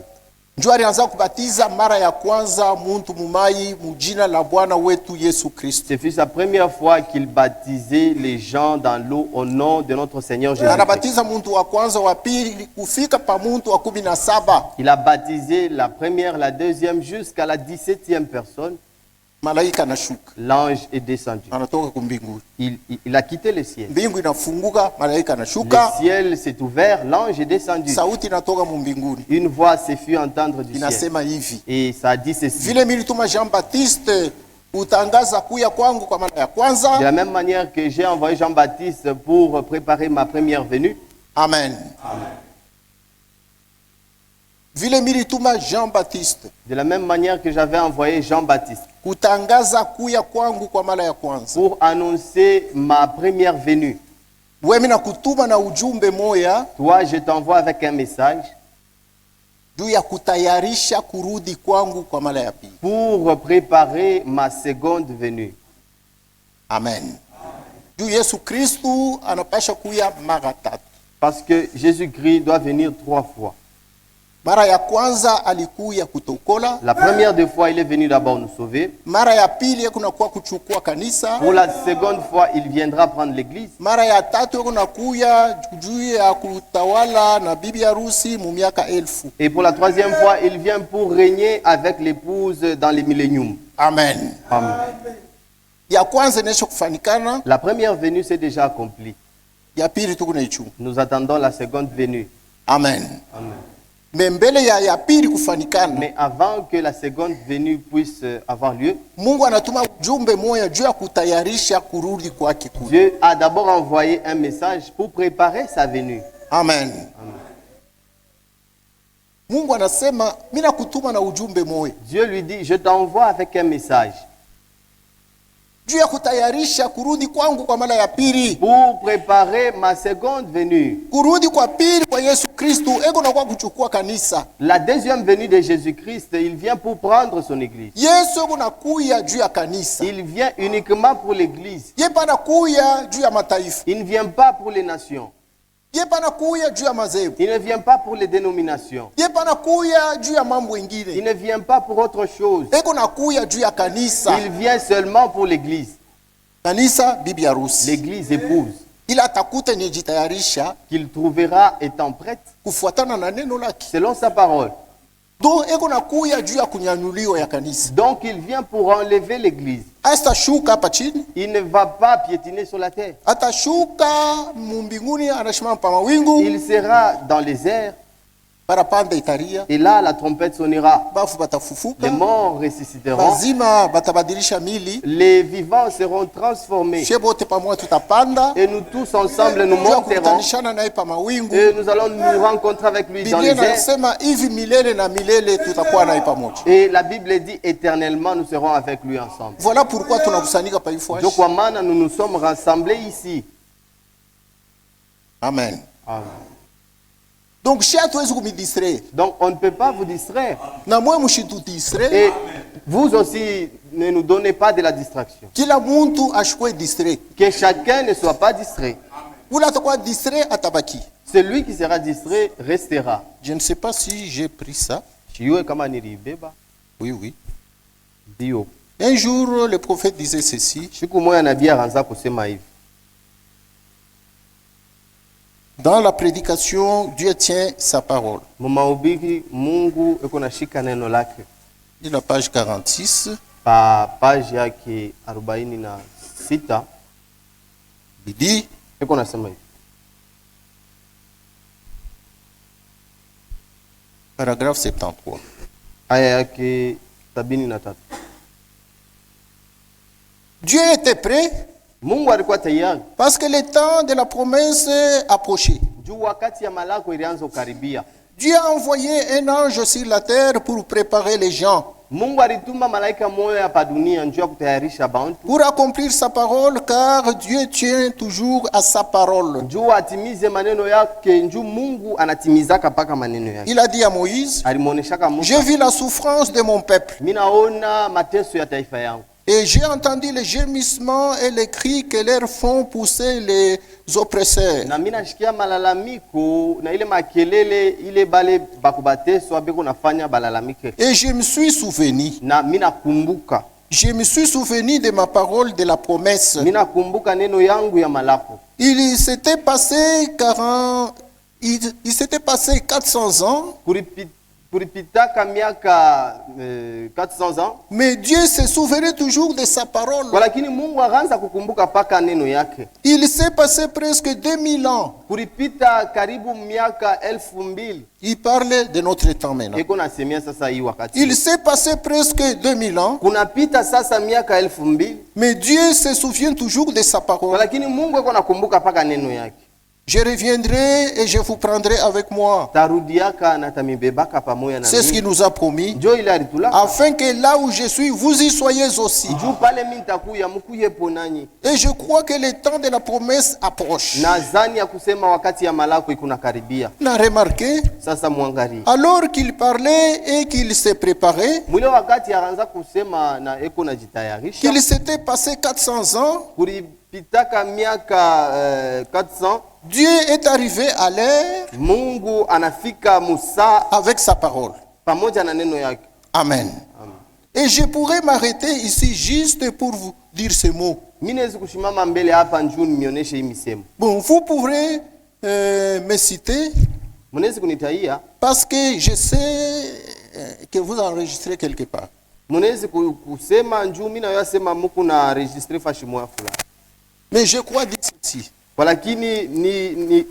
Speaker 1: Ndio alianza kubatiza mara ya kwanza muntu mumai mujina la Bwana wetu Yesu Kristo.
Speaker 2: Ce fut sa première fois qu'il baptisait les gens dans l'eau au nom de notre Seigneur Jésus-Christ.
Speaker 1: Anabatiza muntu wa kwanza, wa pili, kufika pa muntu wa 17.
Speaker 2: Il a baptisé la première, la deuxième, jusqu'à la 17e personne.
Speaker 1: Malaika anashuka,
Speaker 2: L'ange est descendu.
Speaker 1: anatoka kumbinguni.
Speaker 2: Il a quitté le ciel.
Speaker 1: Mbingu inafunguka, malaika
Speaker 2: Le
Speaker 1: anashuka,
Speaker 2: ciel s'est ouvert, l'ange est descendu.
Speaker 1: sauti inatoka mumbinguni,
Speaker 2: Une voix s'est fait entendre du ciel.
Speaker 1: inasema hivi:
Speaker 2: Et ça a dit ceci.
Speaker 1: vile milituma Jean Baptiste utangaza kuya kwangu kwa mara ya
Speaker 2: De
Speaker 1: kwanza.
Speaker 2: la même manière que j'ai envoyé Jean-Baptiste pour préparer ma première venue,
Speaker 1: Amen. Vile milituma Jean Baptiste
Speaker 2: de la même manière que j'avais envoyé Jean-Baptiste
Speaker 1: kutangaza kuya kwangu kwa mara ya kwanza,
Speaker 2: pour annoncer ma première venue.
Speaker 1: wewe na kutuma na ujumbe moya
Speaker 2: Toi, je t'envoie avec un message
Speaker 1: juu ya kutayarisha kurudi kwangu kwa mara ya pili.
Speaker 2: pour préparer ma seconde venue.
Speaker 1: Amen. Juu Yesu Kristu anapasha kuya mara tatu.
Speaker 2: Parce que Jésus-Christ doit venir 3 fois.
Speaker 1: Mara ya kwanza alikuya kutokola,
Speaker 2: La première des fois, il est venu d'abord nous sauver.
Speaker 1: mara ya pili kunakuwa kuchukua kanisa,
Speaker 2: Pour la seconde fois, il viendra prendre l'église.
Speaker 1: mara ya tatu kunakuya juu ya kutawala na bibi harusi mu miaka 1000.
Speaker 2: Et pour la troisième fois, il vient pour régner avec l'épouse dans les milléniums.
Speaker 1: Amen.
Speaker 2: Amen.
Speaker 1: Ya kwanza inaisha kufanikana,
Speaker 2: La première venue s'est déjà accomplie.
Speaker 1: ya pili tukunaichunga.
Speaker 2: Nous attendons la seconde venue.
Speaker 1: Amen.
Speaker 2: Amen.
Speaker 1: Mbele ya pili kufanikana,
Speaker 2: Mais avant que la seconde venue puisse avoir lieu,
Speaker 1: Mungu anatuma ujumbe moya juu ya kutayarisha kurudi kwake kule.
Speaker 2: Dieu a d'abord envoyé un message pour préparer sa venue.
Speaker 1: Amen. Mungu anasema mimi nakutuma na ujumbe moya
Speaker 2: Dieu lui dit, je t'envoie avec un message
Speaker 1: juu ya kutayarisha kurudi kwangu kwa mara ya pili.
Speaker 2: pour préparer ma seconde venue.
Speaker 1: Kurudi kwa pili kwa Yesu Kristu eko na kwa kuchukua kanisa.
Speaker 2: La deuxième venue de Jésus-Christ, il vient pour prendre son église.
Speaker 1: Yesu eko na kuya juu ya kanisa.
Speaker 2: Il vient uniquement pour l'église.
Speaker 1: Ye pana kuya juu ya mataifa.
Speaker 2: Il ne vient pas pour les nations.
Speaker 1: Ye pana kuya juu ya mazebu.
Speaker 2: Il ne vient pas pour les dénominations.
Speaker 1: Ye pana kuya juu ya mambo
Speaker 2: Il
Speaker 1: ingine.
Speaker 2: ne vient pas pour autre chose.
Speaker 1: Eko na kuya juu ya kanisa.
Speaker 2: Il vient seulement pour l'église.
Speaker 1: Kanisa bibi harusi.
Speaker 2: L'église épouse
Speaker 1: Ila atakuta nijitayarisha
Speaker 2: qu'il trouvera étant prête
Speaker 1: kufuatana na neno lake.
Speaker 2: selon sa parole.
Speaker 1: Do eko na kuya juu ya kunyanyuliwa ya kanisa.
Speaker 2: Donc il vient pour enlever l'église.
Speaker 1: Atashuka hapa chini,
Speaker 2: Il ne va pas piétiner sur la terre.
Speaker 1: atashuka mbinguni, anashimama pa mawingu,
Speaker 2: Il sera dans les airs
Speaker 1: parapanda italia,
Speaker 2: et là la trompette sonnera.
Speaker 1: bafu
Speaker 2: Les
Speaker 1: batafufuka,
Speaker 2: morts ressusciteront.
Speaker 1: bazima batabadilisha mili,
Speaker 2: Les vivants seront transformés.
Speaker 1: she bote pamoja tutapanda
Speaker 2: Et nous tous ensemble nous
Speaker 1: juu ya
Speaker 2: monterons.
Speaker 1: kukutanishana naye pa mawingu.
Speaker 2: Et nous allons nous rencontrer avec lui dans
Speaker 1: Biblia
Speaker 2: les airs.
Speaker 1: inasema hivi milele na milele tutakuwa naye pamoja.
Speaker 2: Et la Bible dit éternellement nous serons avec lui ensemble.
Speaker 1: Voilà pourquoi tunakusanyika pa
Speaker 2: Donc
Speaker 1: Ifwashi.
Speaker 2: kwa maana nous nous sommes rassemblés ici.
Speaker 1: Amen.
Speaker 2: Amen.
Speaker 1: Donc shi hatuwezi kumidistraire
Speaker 2: Donc on ne peut pas vous distraire.
Speaker 1: na mwe mshitudistraire.
Speaker 2: Et vous aussi ne nous donnez pas de la distraction.
Speaker 1: Kila muntu ashikwe distrait.
Speaker 2: Que chacun ne soit pas distrait.
Speaker 1: Ule atakuwa distrait atabaki.
Speaker 2: Celui qui sera distrait restera.
Speaker 1: Je ne sais pas si j'ai pris ça.
Speaker 2: Chiwe kama nilibeba
Speaker 1: Oui, oui.
Speaker 2: ndio.
Speaker 1: Un jour, le prophète disait ceci.
Speaker 2: Siku moja nabii akaanza kusema hivi.
Speaker 1: Dans la prédication, Dieu tient sa parole.
Speaker 2: Mumahubiri Mungu eko nashika neno lake.
Speaker 1: Ni la page 46.
Speaker 2: Pa page yake 46
Speaker 1: Il dit,
Speaker 2: eko nasema hivi.
Speaker 1: paragraphe 73.
Speaker 2: Aya yake 73.
Speaker 1: Dieu était prêt
Speaker 2: Mungu alikuwa tayari
Speaker 1: parce que le temps de la promesse approchait.
Speaker 2: juu wakati ya malako ilianza kukaribia.
Speaker 1: Dieu a envoyé un ange sur la terre pour préparer les gens,
Speaker 2: Mungu alituma malaika moyo hapa dunia njoo ya kutayarisha bantu
Speaker 1: pour accomplir sa parole, car Dieu tient toujours à sa parole.
Speaker 2: njoo atimize maneno yake. Njoo Mungu anatimizaka paka maneno yake.
Speaker 1: Il a dit à Moïse,
Speaker 2: Alimuoneshaka Musa,
Speaker 1: j'ai vu la souffrance de mon peuple.
Speaker 2: mimi naona mateso ya taifa yangu
Speaker 1: Et j'ai entendu les gémissements et les cris que leur font pousser les oppresseurs.
Speaker 2: na mimi nashikia malalamiko na ile makelele ile bale bakubateswa beko nafanya balalamike,
Speaker 1: Et je me suis souvenu.
Speaker 2: na mimi nakumbuka
Speaker 1: Je me suis souvenu de ma parole de la promesse.
Speaker 2: mimi nakumbuka neno yangu ya malako.
Speaker 1: Il s'était passé 400 ans,
Speaker 2: Kuripitaka miaka 400 ans,
Speaker 1: mais Dieu se souvenait toujours de sa parole.
Speaker 2: lakini Mungu akaanza kukumbuka paka neno yake.
Speaker 1: Il s'est passé presque 2000 ans.
Speaker 2: Kuripita karibu miaka 2000
Speaker 1: Il parle de notre temps maintenant.
Speaker 2: eko nasemia sasa hii wakati.
Speaker 1: Il s'est passé presque 2000 ans,
Speaker 2: Kunapita sasa miaka 2000,
Speaker 1: mais Dieu se souvient toujours de sa parole.
Speaker 2: lakini Mungu eko nakumbuka paka neno yake.
Speaker 1: Je reviendrai et je vous prendrai avec moi.
Speaker 2: Tarudiaka na tamibebaka pamoja na
Speaker 1: C'est ce
Speaker 2: mimi.
Speaker 1: qu'il nous a promis,
Speaker 2: Njoo ile alitulaka.
Speaker 1: afin que là où je suis, vous y soyez aussi.
Speaker 2: Njoo pale mimi nitakuya mkuyepo nanyi.
Speaker 1: Et je crois que le temps de la promesse approche.
Speaker 2: Nadhani ya kusema wakati ya malako iko nakaribia.
Speaker 1: On a remarqué,
Speaker 2: Sasa muangalie.
Speaker 1: alors qu'il parlait et qu'il se préparait,
Speaker 2: Mwile wakati akaanza kusema na eko najitayarisha.
Speaker 1: qu'il s'était passé 400 ans,
Speaker 2: Ukitaka miaka 400,
Speaker 1: Dieu est arrivé à l'heure
Speaker 2: Mungu anafika musa
Speaker 1: avec sa parole.
Speaker 2: pamoja na neno yake.
Speaker 1: Amen. Et je pourrais m'arrêter ici juste pour vous dire ces mots.
Speaker 2: Mimi naweza kushimama mbele hapa njoo nionyeshe hii misemo.
Speaker 1: Bon, vous pourrez me citer
Speaker 2: Mnaweza kunitaia
Speaker 1: parce que je sais que vous enregistrez quelque part.
Speaker 2: mnaweza kusema njoo mimi nayo sema muku na registre fashi moya fulani.
Speaker 1: Mais je crois dire ceci.
Speaker 2: Kwa lakini mimi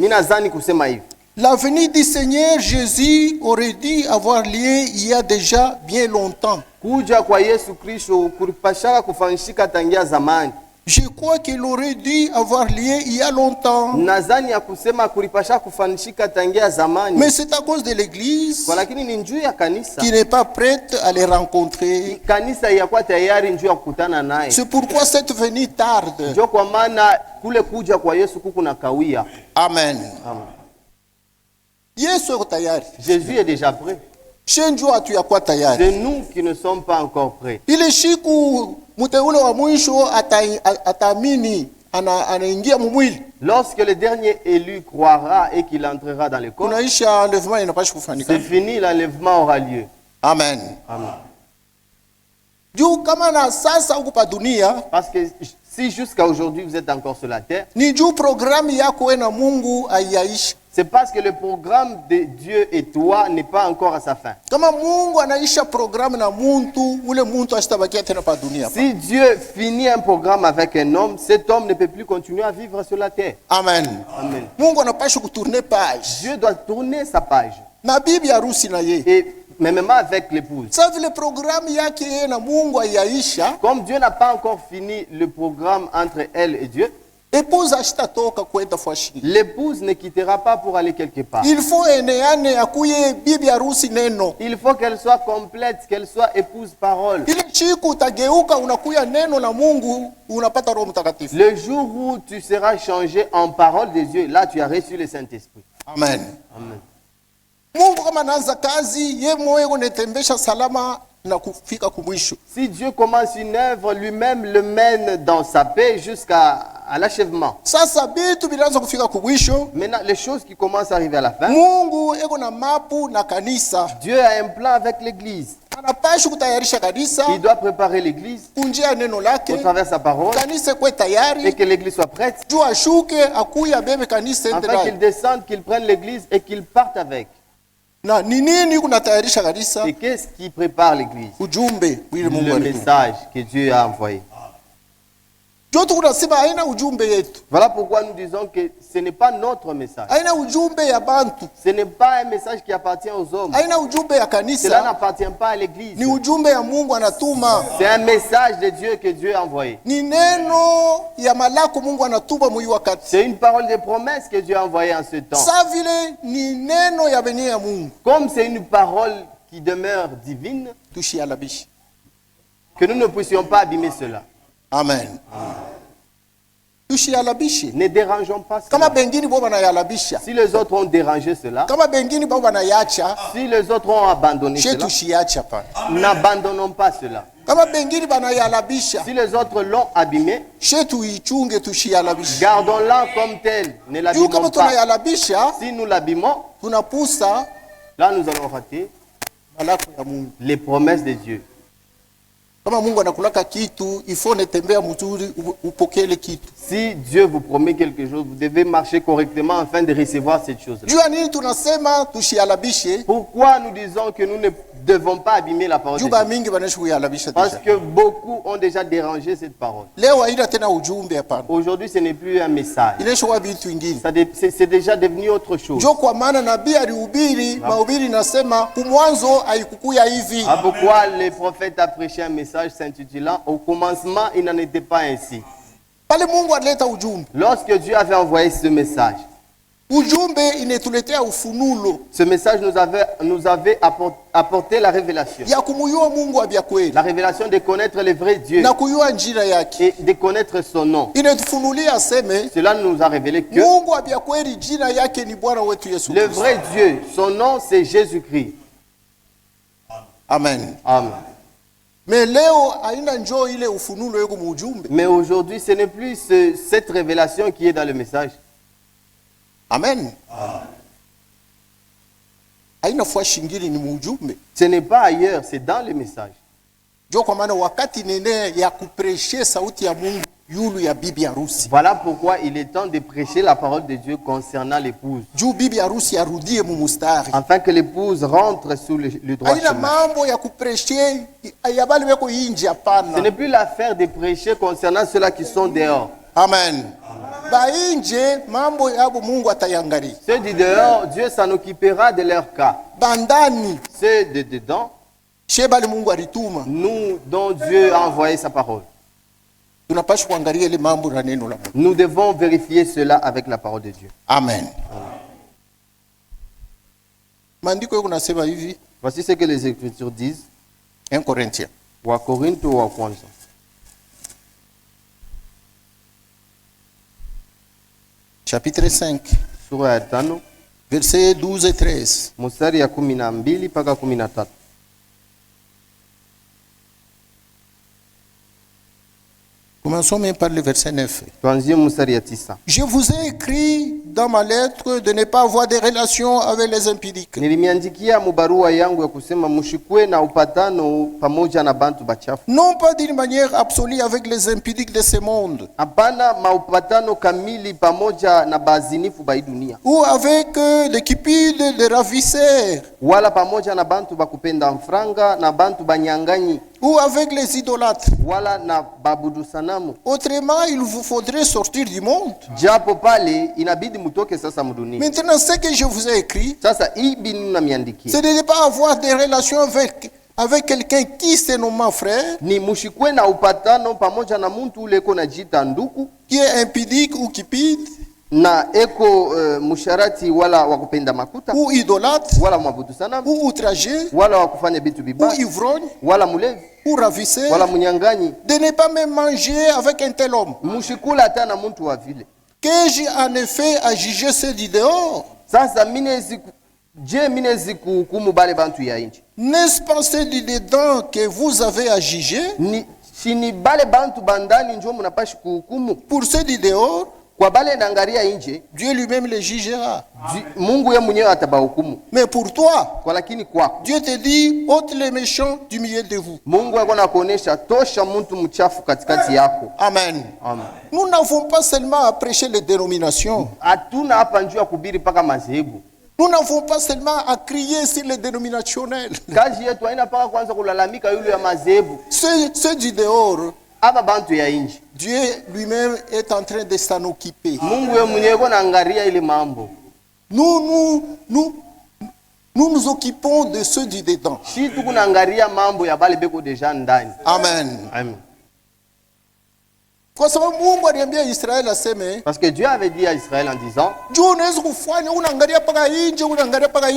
Speaker 2: nadhani kusema hivi.
Speaker 1: La venue du Seigneur Jésus aurait dû avoir lieu il y a déjà bien longtemps.
Speaker 2: Kuja kwa Yesu Kristo kulipashaka kufanyika tangia zamani.
Speaker 1: Je crois qu'il aurait dû avoir lieu il y a longtemps.
Speaker 2: Nadhani ya kusema kulipashaka kufanyika tangia zamani.
Speaker 1: Mais c'est à cause de l'église
Speaker 2: Kwa lakini ni njoo ya kanisa.
Speaker 1: qui n'est pas prête à les rencontrer.
Speaker 2: Kanisa yakuwa tayari njoo ya kukutana naye.
Speaker 1: C'est pourquoi cette venue tarde.
Speaker 2: Njoo kwa maana kule kuja kwa Yesu kuku na kawia.
Speaker 1: Amen.
Speaker 2: Amen.
Speaker 1: Yesu yuko tayari.
Speaker 2: Jésus est déjà prêt.
Speaker 1: Shenjua hatuyakuwa tayari.
Speaker 2: C'est nous qui ne sommes pas encore prêts.
Speaker 1: Ile siku mteule wa mwisho ataamini anaingia mumwili.
Speaker 2: Lorsque le dernier élu croira et qu'il entrera dans le corps,
Speaker 1: Kunaisha enlèvement inapaswa kufanyika.
Speaker 2: c'est fini, l'enlèvement aura lieu.
Speaker 1: Amen.
Speaker 2: Amen.
Speaker 1: Juu kama na sasa huko pa dunia
Speaker 2: Parce que si jusqu'à aujourd'hui vous êtes encore sur la terre,
Speaker 1: ni juu programu yako wewe na Mungu haiyaisha.
Speaker 2: c'est parce que le programme de Dieu et toi n'est pas encore à sa fin.
Speaker 1: Kama Mungu anaisha programu na muntu, ule muntu asitabakia tena pa dunia.
Speaker 2: Si Dieu finit un programme avec un homme, cet homme ne peut plus continuer à vivre sur la terre.
Speaker 1: Amen.
Speaker 2: Amen.
Speaker 1: Mungu anapaswa kutourner page.
Speaker 2: Dieu doit tourner sa page.
Speaker 1: Na bibi harusi na yeye.
Speaker 2: Et même avec l'épouse.
Speaker 1: Sasa vile programu yake yeye na Mungu haiyaisha,
Speaker 2: Comme Dieu n'a pas encore fini le programme entre elle et Dieu,
Speaker 1: épouse ashitatoka kwenda fashini.
Speaker 2: l'épouse ne quittera pas pour aller quelque part.
Speaker 1: Il faut eneane akuye bibi harusi neno.
Speaker 2: Il faut qu'elle soit complète, qu'elle soit épouse parole.
Speaker 1: Ile siku utageuka unakuya neno la Mungu, unapata Roho Mtakatifu.
Speaker 2: Le jour où tu seras changé en parole de Dieu, là tu as reçu le Saint-Esprit.
Speaker 1: Amen.
Speaker 2: Amen.
Speaker 1: Mungu kama anaanza kazi, ye moyo unatembesha salama na kufika kumwisho.
Speaker 2: Si Dieu commence une œuvre, lui-même le mène dans sa paix jusqu'à l'achèvement.
Speaker 1: Sasa bitu binaanza kufika kumwisho.
Speaker 2: Maintenant, les choses qui commencent à arriver à la fin,
Speaker 1: Mungu eko na mapu na kanisa.
Speaker 2: Dieu a un plan avec l'église.
Speaker 1: Anapaswa kutayarisha kanisa
Speaker 2: Il doit préparer l'église
Speaker 1: kunjia neno lake.
Speaker 2: au travers de sa parole
Speaker 1: Kanisa kwe
Speaker 2: et
Speaker 1: tayari.
Speaker 2: que l'église soit prête,
Speaker 1: Juu ashuke akuya bebe kanisa ende
Speaker 2: afin qu'il
Speaker 1: nayo.
Speaker 2: descende, qu'il prenne l'église et qu'il parte avec.
Speaker 1: Na ni nini kunatayarisha kanisa?
Speaker 2: Et qu'est-ce qui prépare l'église?
Speaker 1: Ujumbe wile Mungu
Speaker 2: Le
Speaker 1: alitupa.
Speaker 2: message que Dieu a envoyé.
Speaker 1: Jote kunasema haina ujumbe yetu.
Speaker 2: Voilà pourquoi nous disons que ce n'est pas notre message.
Speaker 1: Haina ujumbe ya bantu.
Speaker 2: Ce n'est pas un message qui appartient aux hommes.
Speaker 1: Haina ujumbe ya
Speaker 2: Cela
Speaker 1: kanisa.
Speaker 2: n'appartient pas à l'église.
Speaker 1: Ni ujumbe ya Mungu anatuma.
Speaker 2: C'est un message de Dieu que Dieu a envoyé.
Speaker 1: Ni neno ya malako Mungu anatuma mwi wakati.
Speaker 2: C'est une parole de promesse que Dieu a envoyée en ce temps.
Speaker 1: Sa vile ni neno ya benye ya Mungu.
Speaker 2: Comme c'est une parole qui demeure divine,
Speaker 1: Tushialabisha.
Speaker 2: que nous ne puissions pas abîmer cela.
Speaker 1: Amen. Tushialabishe.
Speaker 2: Ne dérangeons pas
Speaker 1: Kama
Speaker 2: cela.
Speaker 1: bengine bo banayalabisha.
Speaker 2: Si les autres ont dérangé cela,
Speaker 1: Kama bengine bo banayacha,
Speaker 2: si les autres ont abandonné
Speaker 1: she
Speaker 2: cela,
Speaker 1: tushiacha pa.
Speaker 2: n'abandonnons pas cela.
Speaker 1: Kama bengine banayalabisha,
Speaker 2: Si les autres l'ont abîmé,
Speaker 1: she tuichunge tushialabisha.
Speaker 2: gardons-la comme telle. Ne
Speaker 1: Juu
Speaker 2: l'abîmons
Speaker 1: kama
Speaker 2: pas.
Speaker 1: tunayalabisha,
Speaker 2: Si nous l'abîmons,
Speaker 1: tunapusa
Speaker 2: là nous allons rater
Speaker 1: malako ya Mungu.
Speaker 2: les promesses de Dieu.
Speaker 1: Kama Mungu anakulaka kitu, ifo netembea mzuri upokele kitu.
Speaker 2: Si Dieu vous promet quelque chose, vous devez marcher correctement afin de recevoir cette chose-là.
Speaker 1: Juu ya nini tunasema tushialabishe?
Speaker 2: Pourquoi nous disons que nous ne devons pas abîmer la parole de
Speaker 1: Juu
Speaker 2: Dieu?
Speaker 1: ba mingi banaishi kuyalabisha
Speaker 2: Parce
Speaker 1: deja.
Speaker 2: que beaucoup ont déjà dérangé cette parole.
Speaker 1: Leo haina tena ujumbe hapana.
Speaker 2: Aujourd'hui, ce n'est plus un message.
Speaker 1: Inaishakuwa vitu vingine.
Speaker 2: C'est déjà devenu autre chose.
Speaker 1: Njo kwa maana nabii alihubiri, mahubiri nasema kumwanzo haikukuya hivi.
Speaker 2: Ah, pourquoi le prophète a prêché un message s'intitulant « Au commencement, il n'en était pas ainsi ».
Speaker 1: Pale Mungu alileta ujumbe.
Speaker 2: Lorsque Dieu avait envoyé ce message,
Speaker 1: Ujumbe inetuletea ufunulo
Speaker 2: ce message nous avait apporté la révélation.
Speaker 1: ya kumuyua Mungu abya kweli
Speaker 2: La révélation de connaître le vrai Dieu
Speaker 1: na kuyua njira yake.
Speaker 2: et de connaître son nom.
Speaker 1: Inetufunulia aseme
Speaker 2: Cela nous a révélé que
Speaker 1: Mungu abya kweli jina yake ni Bwana wetu Yesu
Speaker 2: le
Speaker 1: Kristo.
Speaker 2: vrai Dieu, son nom c'est Jésus-Christ.
Speaker 1: Amen.
Speaker 2: Amen.
Speaker 1: Mais leo haina njoo ile ufunulo yeko mujumbe.
Speaker 2: Mais aujourd'hui, ce n'est plus cette révélation qui est dans le message.
Speaker 1: Amen. Haina fwa shingiri ni mujumbe.
Speaker 2: Ce n'est pas ailleurs, c'est dans le message.
Speaker 1: Jo kwa maana wakati nene ya kupreshe sauti ya Mungu yulu ya bibi harusi.
Speaker 2: Voilà pourquoi il est temps de prêcher la parole de Dieu concernant l'épouse.
Speaker 1: Juu bibi harusi arudie mumustari.
Speaker 2: Afin que l'épouse rentre sur le droit
Speaker 1: Haina
Speaker 2: chemin.
Speaker 1: mambo ya kupreshe ya bali weko inji
Speaker 2: Ce
Speaker 1: hapana.
Speaker 2: n'est plus l'affaire de prêcher concernant ceux-là qui sont dehors.
Speaker 1: Amen. Ba inje mambo yabo Mungu atayangari.
Speaker 2: Ceux du dehors, Dieu s'en occupera de leur cas.
Speaker 1: Bandani
Speaker 2: Ceux de dedans,
Speaker 1: shebali Mungu arituma.
Speaker 2: nous dont Dieu a envoyé sa parole.
Speaker 1: Tunapaswa kuangalia ile mambo na neno la Mungu.
Speaker 2: Nous devons vérifier cela avec la parole de Dieu.
Speaker 1: Amen. Maandiko yako nasema hivi,
Speaker 2: Voici ce que les Écritures disent.
Speaker 1: 1 Corinthiens
Speaker 2: Wa Korinto wa kwanza.
Speaker 1: chapitre 5
Speaker 2: Sura ya 5,
Speaker 1: versets 12 et 13.
Speaker 2: mstari ya 12 mpaka 13.
Speaker 1: Commençons même par le verset 9.
Speaker 2: Tuanzie mstari ya 9.
Speaker 1: Je vous ai écrit dans ma lettre de ne pas avoir des relations avec les impudiques,
Speaker 2: Nilimiandikia mubarua yangu ya kusema mushikwe na upatano pamoja na bantu bachafu.
Speaker 1: non pas d'une manière absolue avec les impudiques de ce monde,
Speaker 2: Hapana maupatano kamili pamoja na bazinifu ba hii dunia.
Speaker 1: ou avec les cupides, les ravisseurs,
Speaker 2: Wala pamoja na bantu bakupenda mfranga na bantu banyanganyi.
Speaker 1: ou avec les idolâtres.
Speaker 2: Wala na babudu sanamu.
Speaker 1: Autrement, il vous faudrait sortir du monde.
Speaker 2: Japo pale inabidi mutoke sasa mudunia.
Speaker 1: Maintenant, ce que je vous ai écrit,
Speaker 2: Sasa hii binu namiandikia.
Speaker 1: c'est de ne pas avoir des relations avec quelqu'un qui se nomme frère,
Speaker 2: Ni mushikwe na upatano pamoja na muntu ule eko na jita nduku
Speaker 1: qui est impudique ou cupide,
Speaker 2: na eko musharati wala wakupenda makuta
Speaker 1: ou idolâtre,
Speaker 2: wala mwabudu sanamu
Speaker 1: ou outragé,
Speaker 2: wala wakufanya bitu
Speaker 1: ou
Speaker 2: bibaya
Speaker 1: ivrogne,
Speaker 2: wala mulevi
Speaker 1: ou ravisseur,
Speaker 2: wala munyanganyi.
Speaker 1: de ne pas même manger avec un tel homme.
Speaker 2: Mushikula hata na muntu wa vile.
Speaker 1: Qu'ai-je en effet à juger ceux du dehors?
Speaker 2: Sasa minezi kuhukumu bale bantu ya inchi.
Speaker 1: N'est-ce pas ceux du dedans que vous avez à juger?
Speaker 2: Ni shini bale bantu bandani njo munapashi kuhukumu.
Speaker 1: Pour ceux du dehors,
Speaker 2: Kwa bale nangaria inje,
Speaker 1: Dieu lui-même les jugera.
Speaker 2: Mungu ye mwenyewe atabahukumu.
Speaker 1: Mais pour toi,
Speaker 2: Kwa lakini kwako
Speaker 1: Dieu te dit, ôte les méchants du milieu de vous.
Speaker 2: Mungu akona kuonesha tosha muntu mchafu katikati yako.
Speaker 1: Amen.
Speaker 2: Amen.
Speaker 1: Nous n'avons pas seulement à prêcher les dénominations.
Speaker 2: Hatuna hapa njuu ya kubiri paka madhehebu.
Speaker 1: Nous n'avons pas seulement à crier sur les dénominationnels.
Speaker 2: Kazi yetu haina paka kwanza kulalamika yule ya madhehebu.
Speaker 1: Ceux du dehors,
Speaker 2: Aba bantu ya inji.
Speaker 1: Dieu lui-même est en train de s'en occuper.
Speaker 2: Mungu ye mwenyewe kona angaria ile mambo.
Speaker 1: Nous nous occupons de ceux du dedans.
Speaker 2: Shi tukuna angaria mambo ya bale beko deja ndani.
Speaker 1: Amen.
Speaker 2: Amen.
Speaker 1: Kwa sababu Mungu aliambia Israeli aseme,
Speaker 2: Parce que Dieu avait dit à Israël en disant,
Speaker 1: juu unaweza kufanya unaangalia paka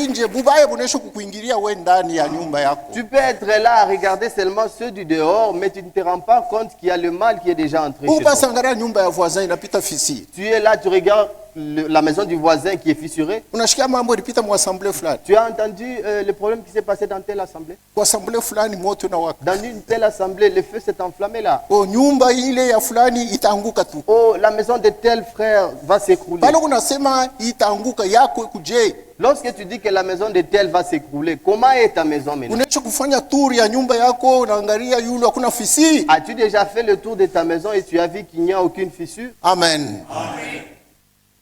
Speaker 1: nje bubaya bunesho kukuingilia we ndani ya nyumba yako.
Speaker 2: tu peux être là à regarder seulement ceux du dehors, mais tu ne te rends pas compte qu'il y a le mal qui est déjà entré chez
Speaker 1: Basi
Speaker 2: toi.
Speaker 1: angalia nyumba ya voisin inapita fisi.
Speaker 2: Tu es là, tu regardes la maison du voisin qui est fissurée.
Speaker 1: Unashikia mambo ilipita mu assemblée fulani.
Speaker 2: Tu as entendu le problème qui s'est passé dans telle assemblée.
Speaker 1: Kwa assemblée fulani moto na waka.
Speaker 2: Dans une telle assemblée, le feu s'est enflammé là.
Speaker 1: O nyumba ile ya fulani itaanguka tu.
Speaker 2: Oh, la maison de tel frère va s'écrouler.
Speaker 1: Pale unasema itaanguka yako kuje.
Speaker 2: Lorsque tu dis que la maison de tel va s'écrouler, comment est ta maison maintenant?
Speaker 1: Unacho kufanya tour ya nyumba yako unaangalia yule hakuna fisi.
Speaker 2: As-tu déjà fait le tour de ta maison et tu as vu qu'il n'y a aucune fissure?
Speaker 1: Amen.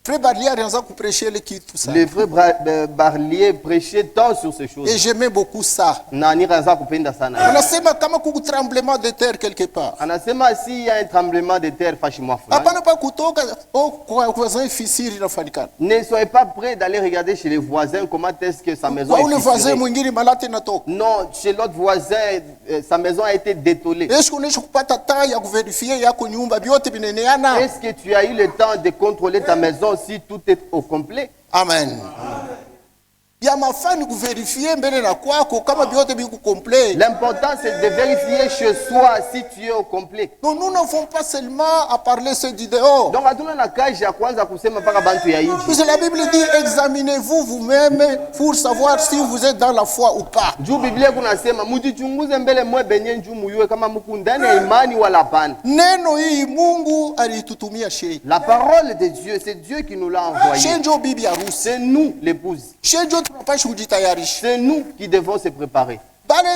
Speaker 1: Frère Barlier alianza kuprêcher ile kitu ça.
Speaker 2: Le frère Barlier prêchait tant sur ces choses.
Speaker 1: Et j'aimais beaucoup ça.
Speaker 2: Nani ranza kupenda sana.
Speaker 1: Anasema kama kuku tremblement de terre quelque part.
Speaker 2: Anasema s'il y a un tremblement de terre fashimwa fulani.
Speaker 1: Hapana pa kutoka kwa voisin fisiri inafanikana.
Speaker 2: Ne soyez pas prêts d'aller regarder chez les voisins comment est-ce que sa maison
Speaker 1: Kwa
Speaker 2: est
Speaker 1: ule voisin
Speaker 2: fissurée.
Speaker 1: mwingine malate inatoka.
Speaker 2: Non, chez l'autre voisin, sa maison a été détolée.
Speaker 1: Est-ce qu'on est kupata taa ya kuverifie yako nyumba biote bineneana?
Speaker 2: Est-ce que tu as eu le temps de contrôler ta maison si tout est au complet?
Speaker 1: Amen.
Speaker 2: Amen.
Speaker 1: Frère Barlier alianza kuprêcher ile kitu ça.
Speaker 2: Le frère Barlier prêchait tant sur ces choses.
Speaker 1: Et j'aimais beaucoup ça.
Speaker 2: Nani ranza kupenda sana.
Speaker 1: Amen. ya mafani kuverifie mbele na kwako kama biote biku complet.
Speaker 2: L'important c'est de vérifier chez soi si tu es au complet.
Speaker 1: Donc nous n'avons pas seulement à parler ceux du dehors.
Speaker 2: Donc hatuna na kazi ya kwanza kusema mpaka bantu ya nje.
Speaker 1: Puisque la Bible dit examinez-vous vous-même pour savoir si vous êtes dans la foi ou pas.
Speaker 2: Juu Biblia kunasema mujichunguze mbele mwe benye njuu muyue kama mko ndani ya imani wala hapana.
Speaker 1: Neno hii Mungu alitutumia shei.
Speaker 2: La parole de Dieu, c'est Dieu qui nous l'a envoyé.
Speaker 1: Shenjo bibi harusi.
Speaker 2: C'est nous l'épouse.
Speaker 1: Shenjo tunapashi kujitayarisha.
Speaker 2: C'est nous qui devons se préparer.
Speaker 1: Bale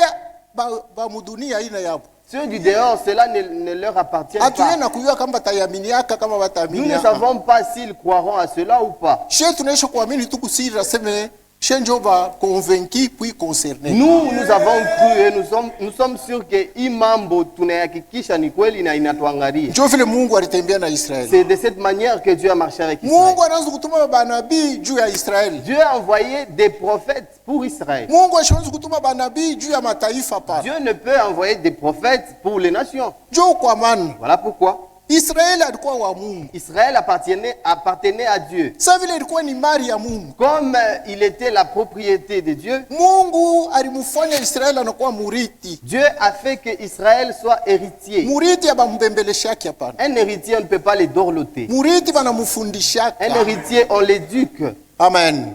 Speaker 1: ba mudunia ina yabo.
Speaker 2: Ceux du dehors, cela ne leur appartient pas.
Speaker 1: Atuyena kujua kama batayaminiaka kama
Speaker 2: Nous ne
Speaker 1: batayaminiaka.
Speaker 2: savons pas s'ils croiront à cela ou pas.
Speaker 1: Chez tunaishi kuamini tu kusira seme shenjo ba convaincu puis concerné.
Speaker 2: Nous avons cru et nous sommes sûrs que imambo tunayakikisha ni kweli na inatuangalia.
Speaker 1: Njo vile Mungu alitembea na Israeli.
Speaker 2: C'est de cette manière que Dieu a marché avec Israël.
Speaker 1: Mungu anaanza kutuma banabii juu ya Israeli.
Speaker 2: Dieu a envoyé des prophètes pour Israël.
Speaker 1: Mungu ashaanza kutuma banabii juu ya mataifa pa.
Speaker 2: Dieu ne peut envoyer des prophètes pour les nations.
Speaker 1: Njo kwa maana
Speaker 2: Voilà pourquoi
Speaker 1: Israeli alikuwa wa Mungu.
Speaker 2: Israël appartenait à Dieu.
Speaker 1: Sasa vile ilikuwa ni mali ya Mungu.
Speaker 2: Comme il était la propriété de Dieu,
Speaker 1: Mungu alimfanya Israeli anakuwa muriti.
Speaker 2: Dieu a fait que Israël soit héritier.
Speaker 1: Muriti abambembeleshaki hapana.
Speaker 2: Un héritier, on ne peut pas les dorloter.
Speaker 1: Muriti banamufundishaka.
Speaker 2: Un héritier, on l'éduque.
Speaker 1: Amen.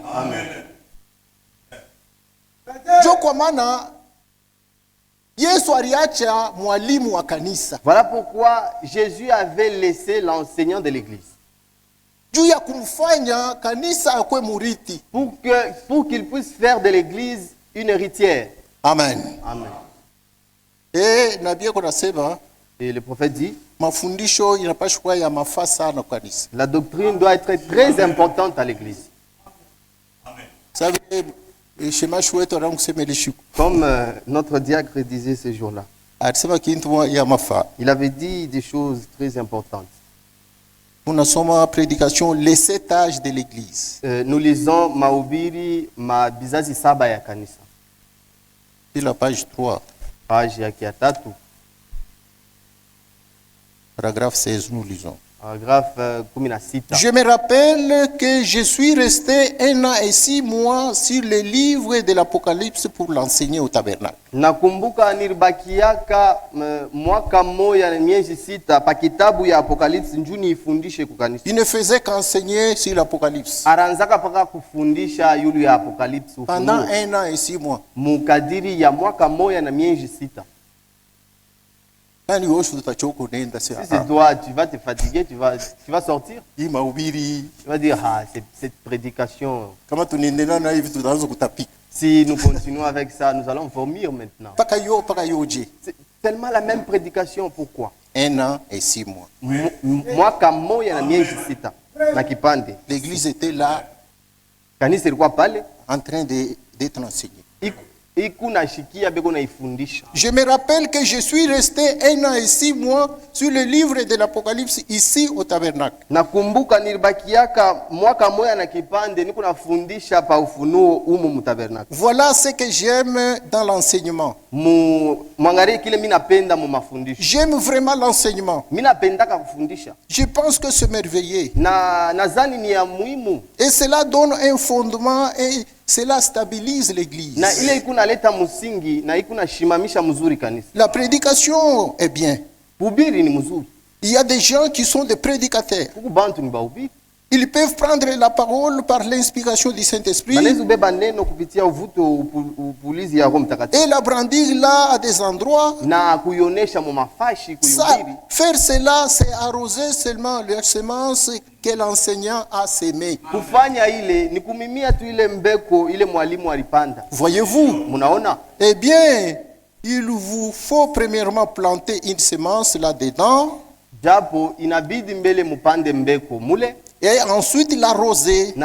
Speaker 1: Njo kwa maana Yesu aliacha mwalimu wa kanisa.
Speaker 2: Voilà pourquoi Jésus avait laissé l'enseignant de l'église.
Speaker 1: Juu ya kumfanya kanisa akwe muriti.
Speaker 2: Pour qu'il puisse faire de l'église une héritière.
Speaker 1: Amen.
Speaker 2: Amen.
Speaker 1: Nabii kunasema
Speaker 2: Et le prophète dit,
Speaker 1: mafundisho inapaswa kuwa ya mafaa sana kwa kanisa.
Speaker 2: la doctrine doit être très importante à l'église.
Speaker 1: Sabe shemashi wetu anakusema lishiku.
Speaker 2: Comme notre diacre disait ce jour-là.
Speaker 1: Alisema kintu ya mafaa.
Speaker 2: Il avait dit des choses très importantes.
Speaker 1: Unasoma prédication les 7 âges de l'église.
Speaker 2: Nous lisons mahubiri mabizazi saba ya kanisa.
Speaker 1: C'est la page 3.
Speaker 2: Page ya 3.
Speaker 1: Paragraphe 16 nous lisons.
Speaker 2: Paragraphe 16.
Speaker 1: Je me rappelle que je suis resté 1 an et 6 mois sur le livre de l'Apocalypse pour l'enseigner au tabernacle.
Speaker 2: Nakumbuka nilibakiaka mwaka mmoja na miezi 6 pa kitabu ya Apocalypse njuni ifundishe kukanisa.
Speaker 1: Il ne faisait qu'enseigner sur l'Apocalypse.
Speaker 2: Aranzaka paka kufundisha yulu ya Apocalypse
Speaker 1: pendant 1 an et 6 mois.
Speaker 2: Mukadiri ya mwaka mmoja na miezi 6. Si c'est toi, tu vas te fatiguer, tu vas sortir. Tu vas dire, cette prédication. Si nous continuons avec ça, nous allons vomir maintenant. C'est tellement la même prédication, pourquoi?
Speaker 1: 1 an et 6 mois. L'église était là en train d'être enseignée. Je me rappelle que je suis resté 1 an et 6 mois sur le livre de l'Apocalypse ici au tabernacle. Voilà ce que j'aime dans l'enseignement. J'aime vraiment l'enseignement. Je pense que c'est merveilleux. Et cela donne un fondement et cela stabilise l'église. La prédication est bien. Il y a des gens qui sont des prédicateurs. Ils peuvent prendre la parole par l'inspiration du Saint-Esprit et la brandir là à des endroits. Faire cela, c'est arroser seulement les semences que l'enseignant a semées. Voyez-vous? Eh bien, il vous faut premièrement planter une semence là-dedans. Et ensuite l'arroser.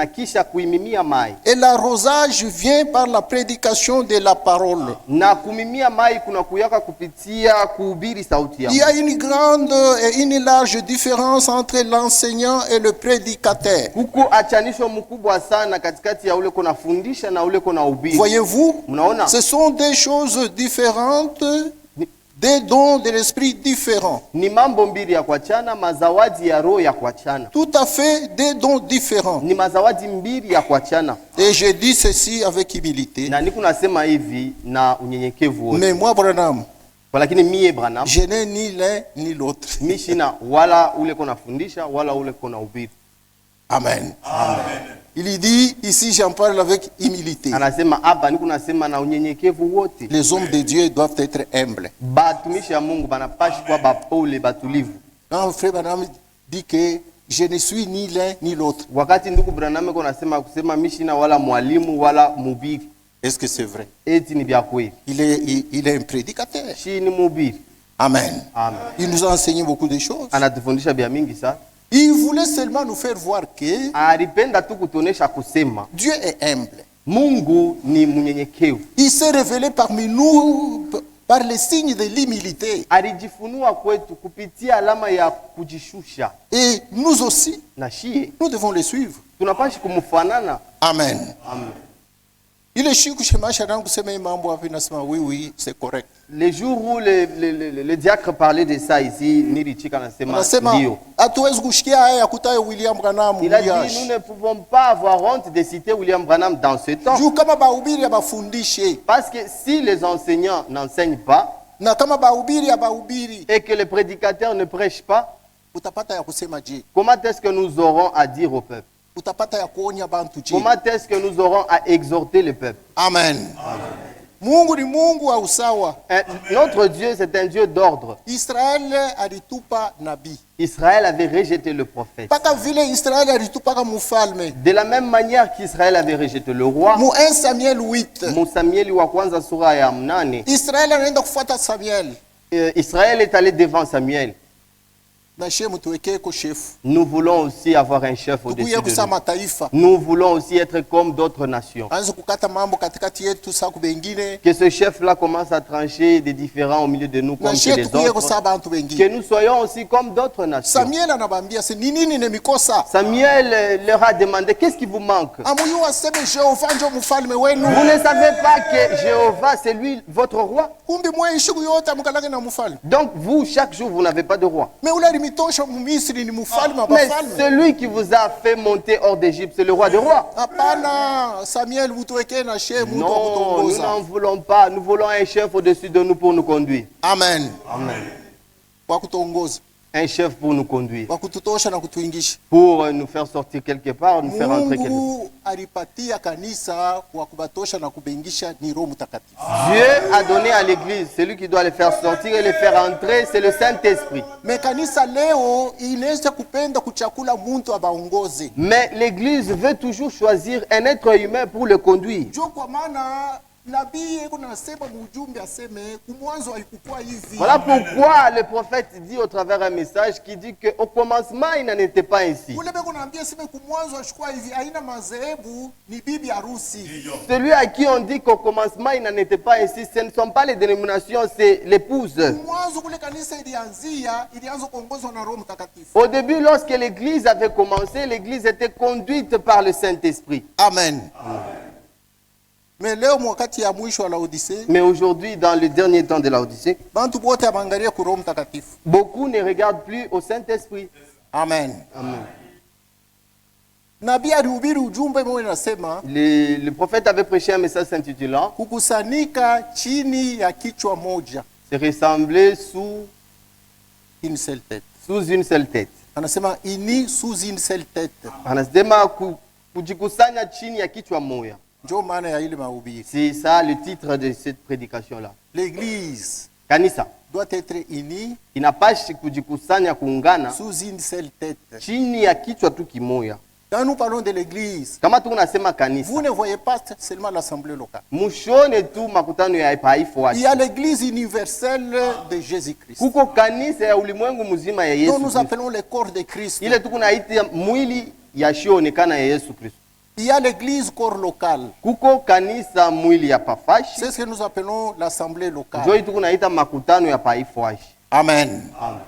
Speaker 1: Et l'arrosage vient par la prédication de la parole. Il y a une grande et une large différence entre l'enseignant et le prédicateur. Voyez-vous, ce sont des choses différentes. Des dons de l'esprit différents.
Speaker 2: Ni mambo mbili ya kuachana, mazawadi ya roho ya kuachana.
Speaker 1: Tout à fait des dons différents.
Speaker 2: Ni mazawadi mbili ya kuachana.
Speaker 1: Et je dis ceci avec humilité.
Speaker 2: Na niko nasema hivi na unyenyekevu wote.
Speaker 1: Mais moi, Branham,
Speaker 2: Lakini mie Branham,
Speaker 1: je n'ai ni l'un ni l'autre.
Speaker 2: mimi sina wala ule kona fundisha wala ule kona ubiri.
Speaker 1: Amen. Amen. Il dit ici, j'en parle avec humilité.
Speaker 2: Anasema hapa niko nasema na unyenyekevu wote.
Speaker 1: Les hommes de Dieu doivent être humbles.
Speaker 2: Batumishi ya Mungu banapashi kwa bapole batulivu.
Speaker 1: Quand frère Branham dit que je ne suis ni l'un ni l'autre.
Speaker 2: Wakati ndugu Branham ko nasema kusema mimi sina wala mwalimu wala mubiri.
Speaker 1: Est-ce que c'est vrai?
Speaker 2: Eti ni bya kweli.
Speaker 1: Il est un prédicateur.
Speaker 2: Shi ni mubiri.
Speaker 1: Amen.
Speaker 2: Amen.
Speaker 1: Il nous a enseigné beaucoup de choses.
Speaker 2: Anatufundisha bya mingi sana.
Speaker 1: Il voulait seulement nous faire voir que
Speaker 2: Alipenda tu kutonesha kusema
Speaker 1: Dieu est humble.
Speaker 2: Mungu ni mnyenyekevu.
Speaker 1: Il s'est révélé parmi nous par les signes de l'humilité.
Speaker 2: Alijifunua kwetu kupitia alama ya kujishusha.
Speaker 1: Et nous aussi,
Speaker 2: Na shie
Speaker 1: nous devons le suivre.
Speaker 2: tunapashi kumfanana.
Speaker 1: Amen.
Speaker 2: Amen.
Speaker 1: Il est chic que maisha nangu sema mambo hapo nasema oui, c'est correct.
Speaker 2: Les jours où le diacre parlait de ça ici, nilichika nasema
Speaker 1: Nasema
Speaker 2: ndio.
Speaker 1: hatuwezi kushikia haya ya kutaye William Branham.
Speaker 2: Il a dit nous ne pouvons pas avoir honte de citer William Branham dans ce temps.
Speaker 1: Juu kama bahubiri abafundishe
Speaker 2: Parce que si les enseignants n'enseignent pas
Speaker 1: na kama bahubiri abahubiri
Speaker 2: et que les prédicateurs ne prêchent pas,
Speaker 1: utapata ya kusema je?
Speaker 2: comment est-ce que nous aurons à dire au peuple?
Speaker 1: Utapata ya kuonya bantu je?
Speaker 2: Comment est-ce que nous aurons à exhorter le peuple?
Speaker 1: Amen. Mungu ni Mungu wa usawa.
Speaker 2: Notre Dieu, c'est un Dieu d'ordre.
Speaker 1: Israel alitupa nabii.
Speaker 2: Israël avait rejeté le prophète.
Speaker 1: Paka vile Israel alitupa mufalme.
Speaker 2: De la même manière qu'Israël avait rejeté le roi,
Speaker 1: Mu 1 Samuel 8.
Speaker 2: Samuel wa kwanza sura ya 8,
Speaker 1: Israel anaenda kufuata Samuel.
Speaker 2: Israël est allé devant Samuel.
Speaker 1: Na shemu tuwekee ko chef.
Speaker 2: Nous voulons aussi avoir un chef au-dessus
Speaker 1: Tukuye
Speaker 2: de
Speaker 1: kusama
Speaker 2: nous.
Speaker 1: taifa.
Speaker 2: Nous voulons aussi être comme d'autres nations.
Speaker 1: Anza kukata mambo katikati yetu saku bengine.
Speaker 2: Que ce chef-là commence à trancher des différends au milieu de nous comme
Speaker 1: Na
Speaker 2: que
Speaker 1: shetu
Speaker 2: les
Speaker 1: kuye
Speaker 2: autres.
Speaker 1: kusaba bantu
Speaker 2: Que
Speaker 1: bengine.
Speaker 2: nous soyons aussi comme d'autres nations.
Speaker 1: Samuel anabambia se nini ne mikosa.
Speaker 2: Samuel leur a demandé, qu'est-ce qui vous manque?
Speaker 1: Amuyu aseme Jehova njo mfalme wenu.
Speaker 2: Vous ne savez pas que Jéhovah, c'est lui votre roi?
Speaker 1: Kumbi mwa ishiku yote amukalake na mfalme.
Speaker 2: Donc vous, chaque jour, vous n'avez pas de roi.
Speaker 1: Me ule limitosha Misri ni mfalme wa
Speaker 2: Mais
Speaker 1: bafalme.
Speaker 2: celui qui vous a fait monter hors d'Égypte, c'est le roi des rois.
Speaker 1: Hapana, Samuel utuwekee na shehe mtu wa
Speaker 2: Non, nous
Speaker 1: kutongoza.
Speaker 2: n'en voulons pas. Nous voulons un chef au-dessus de nous pour nous conduire.
Speaker 1: Amen.
Speaker 2: Amen.
Speaker 1: Wa kutongoza,
Speaker 2: Un chef pour nous conduire.
Speaker 1: wa kututosha na kutuingisha.
Speaker 2: Pour nous faire sortir quelque part, nous faire entrer quelque part.
Speaker 1: Mungu alipatia kanisa kwa kubatosha na kubengisha ni Roho Mtakatifu.
Speaker 2: Dieu a donné à l'église, celui qui doit les faire sortir et les faire entrer, c'est le Saint-Esprit.
Speaker 1: Me kanisa leo inaweza kupenda kuchakula muntu abaongoze.
Speaker 2: Mais l'église veut toujours choisir un être humain pour le conduire.
Speaker 1: Jo kwa maana nabii yeko nasema mujumbe aseme kumwanzo haikukuwa hivi.
Speaker 2: Voilà pourquoi le prophète dit au travers un message qui dit qu'au commencement, il n'en était pas ainsi.
Speaker 1: Ule beko naambia sema kumwanzo haikukuwa hivi, haina madhehebu, ni bibi harusi.
Speaker 2: Celui à qui on dit qu'au commencement, il n'en était pas ainsi, ce ne sont pas les dénominations, c'est l'épouse.
Speaker 1: Mwanzo kule kanisa ilianza kuongozwa na Roho Mtakatifu.
Speaker 2: Au début, lorsque l'église avait commencé, l'église était conduite par le Saint-Esprit.
Speaker 1: Amen. Mais leo mwakati ya mwisho wa Laodicée,
Speaker 2: Mais aujourd'hui, dans le dernier temps de l'Odyssée,
Speaker 1: bantu bote abangalia ku Roho Mtakatifu.
Speaker 2: beaucoup ne regardent plus au Saint-Esprit.
Speaker 1: Amen.
Speaker 2: Amen.
Speaker 1: Nabii alihubiri ujumbe mmoja nasema
Speaker 2: Le prophète avait prêché un message s'intitulant
Speaker 1: kukusanika chini ya kichwa moja,
Speaker 2: « Se ressembler sous
Speaker 1: une seule tête.
Speaker 2: une seule tête ».
Speaker 1: Anasema ini sous une seule tête.
Speaker 2: Anasema kujikusanya chini ya kichwa moja.
Speaker 1: Ndio maana ya ile mahubiri.
Speaker 2: C'est ça le titre de cette prédication-là.
Speaker 1: L'église
Speaker 2: Kanisa
Speaker 1: doit être unie
Speaker 2: inapashi kujikusanya kuungana
Speaker 1: sous une seule tête.
Speaker 2: chini ya kichwa tu kimoya.
Speaker 1: Quand nous parlons de l'église,
Speaker 2: Kama tu unasema kanisa,
Speaker 1: vous ne voyez pas seulement l'assemblée locale.
Speaker 2: mushone tu makutano ya paifu
Speaker 1: Il y a l'église universelle de Jésus-Christ,
Speaker 2: kuko kanisa ya ulimwengu mzima ya Yesu
Speaker 1: dont nous
Speaker 2: Kristo.
Speaker 1: appelons le corps de Christ.
Speaker 2: Ile tu kunaita mwili yashionekana ya Yesu Kristo.
Speaker 1: Il y a l'église corps local.
Speaker 2: Kuko kanisa mwili ya pafashi,
Speaker 1: C'est ce que nous appelons l'assemblée locale.
Speaker 2: ndio tu kunaita makutano ya paifuashi.
Speaker 1: Amen.
Speaker 2: Amen.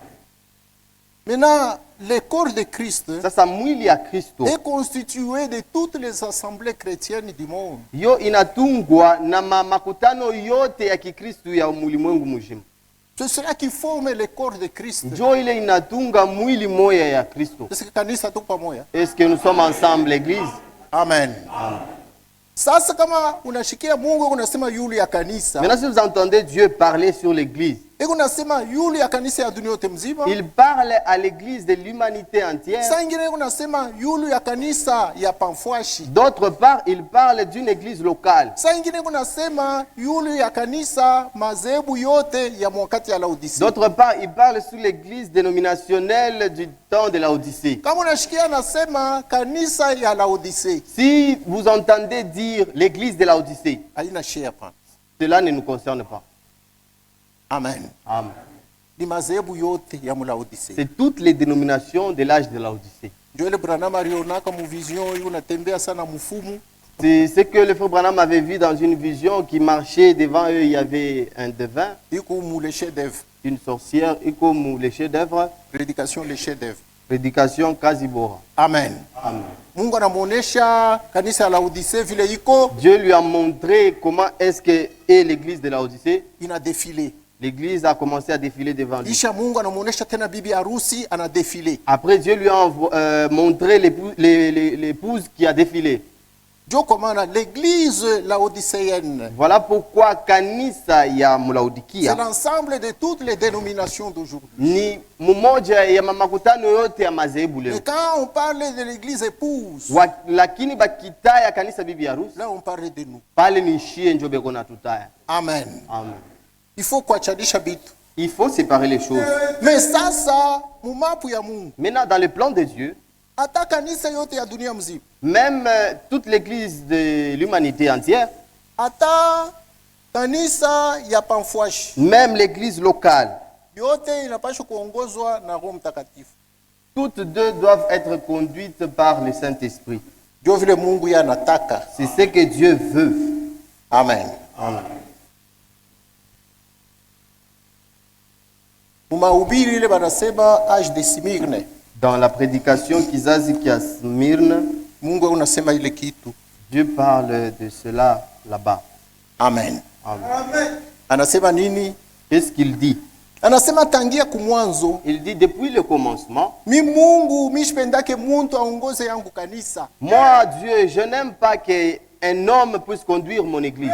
Speaker 1: Maintenant, le corps de Christ
Speaker 2: Sasa mwili ya Kristo
Speaker 1: est constitué de toutes les assemblées chrétiennes du monde.
Speaker 2: yo inatungwa na makutano yote ya Kikristo ya ulimwengu mzima.
Speaker 1: C'est cela qui forme le corps de Christ.
Speaker 2: Njo ile inatunga mwili moya ya Kristo.
Speaker 1: Est-ce que kanisa tuko pamoja?
Speaker 2: Est-ce que nous sommes ensemble l'église?
Speaker 1: Amen. Sasa kama unashikia Mungu unasema yule ya kanisa.
Speaker 2: Maintenant si vous entendez Dieu parler sur l'église,
Speaker 1: unasema yule ya kanisa ya dunia yote mzima.
Speaker 2: Il parle à l'église de l'humanité entière.
Speaker 1: Saa ingine unasema yule ya kanisa ya Pamfwashi.
Speaker 2: D'autre part, il parle d'une église locale.
Speaker 1: Saa ingine unasema yule ya kanisa madhehebu yote ya wakati ya Laodicée.
Speaker 2: D'autre part, il parle sur l'église dénominationnelle du temps de Laodicée.
Speaker 1: Kama unashikia nasema kanisa ya Laodicée.
Speaker 2: Si vous entendez dire l'église de Laodicée,
Speaker 1: haina share pa.
Speaker 2: Cela ne nous concerne pas.
Speaker 1: Amen.
Speaker 2: Amen.
Speaker 1: Ni madhehebu yote ya Laodicée.
Speaker 2: C'est toutes les dénominations de l'âge de Laodicée.
Speaker 1: Joel Branham alionaka mu vision unatembea sana mfumu.
Speaker 2: C'est ce que le frère Branham avait vu dans une vision qui marchait devant eux, il y avait un devin, une sorcière, et comme le chef-d'œuvre.
Speaker 1: Prédication le chef-d'œuvre.
Speaker 2: Prédication Kazibora.
Speaker 1: Amen.
Speaker 2: Amen.
Speaker 1: Mungu anamuonesha kanisa la Laodicée vile iko.
Speaker 2: Dieu lui a montré comment est-ce que est l'église de Laodicée.
Speaker 1: Il a défilé.
Speaker 2: L'église a commencé à défiler devant lui.
Speaker 1: Isha Mungu anamuonesha tena bibi harusi ana défilé.
Speaker 2: Après Dieu lui a montré l'épouse qui a défilé.
Speaker 1: L'église laodicéenne.
Speaker 2: Voilà pourquoi kanisa ya Laodikia.
Speaker 1: C'est l'ensemble de toutes les dénominations d'aujourd'hui.
Speaker 2: Ni mmoja ya makutano yote ya madhehebu leo.
Speaker 1: Et quand on parle de l'église épouse,
Speaker 2: lakini bakitaya kanisa bibi harusi,
Speaker 1: là on parle de nous.
Speaker 2: Pale ni shie njo beko na tutaya.
Speaker 1: Amen.
Speaker 2: Amen.
Speaker 1: Il faut kuachanisha bitu.
Speaker 2: Il faut séparer les choses.
Speaker 1: Mais sasa mumapu ya Mungu.
Speaker 2: Maintenant dans le plan de Dieu,
Speaker 1: ata kanisa yote ya dunia mzima,
Speaker 2: même toute l'église de l'humanité entière,
Speaker 1: ata kanisa ya Pamfwashi,
Speaker 2: même l'église locale,
Speaker 1: yote inapaswa kuongozwa na Roho Mtakatifu.
Speaker 2: Toutes deux doivent être conduites par le Saint-Esprit.
Speaker 1: Ndio vile Mungu yanataka.
Speaker 2: C'est ce que Dieu veut.
Speaker 1: Amen.
Speaker 2: Amen.
Speaker 1: Mahubiri ile banasema age de Smyrne.
Speaker 2: Dans la prédication kizazi kia Smyrne,
Speaker 1: Mungu unasema ile kitu.
Speaker 2: Dieu parle de cela là-bas.
Speaker 1: Amen.
Speaker 2: Amen.
Speaker 1: Anasema nini?
Speaker 2: Qu'est-ce qu'il dit?
Speaker 1: Anasema tangia kumwanzo.
Speaker 2: Il dit depuis le commencement.
Speaker 1: Mi Mungu mishpendake muntu aongoze yangu kanisa.
Speaker 2: Moi Dieu, je n'aime pas qu'un homme puisse conduire mon église.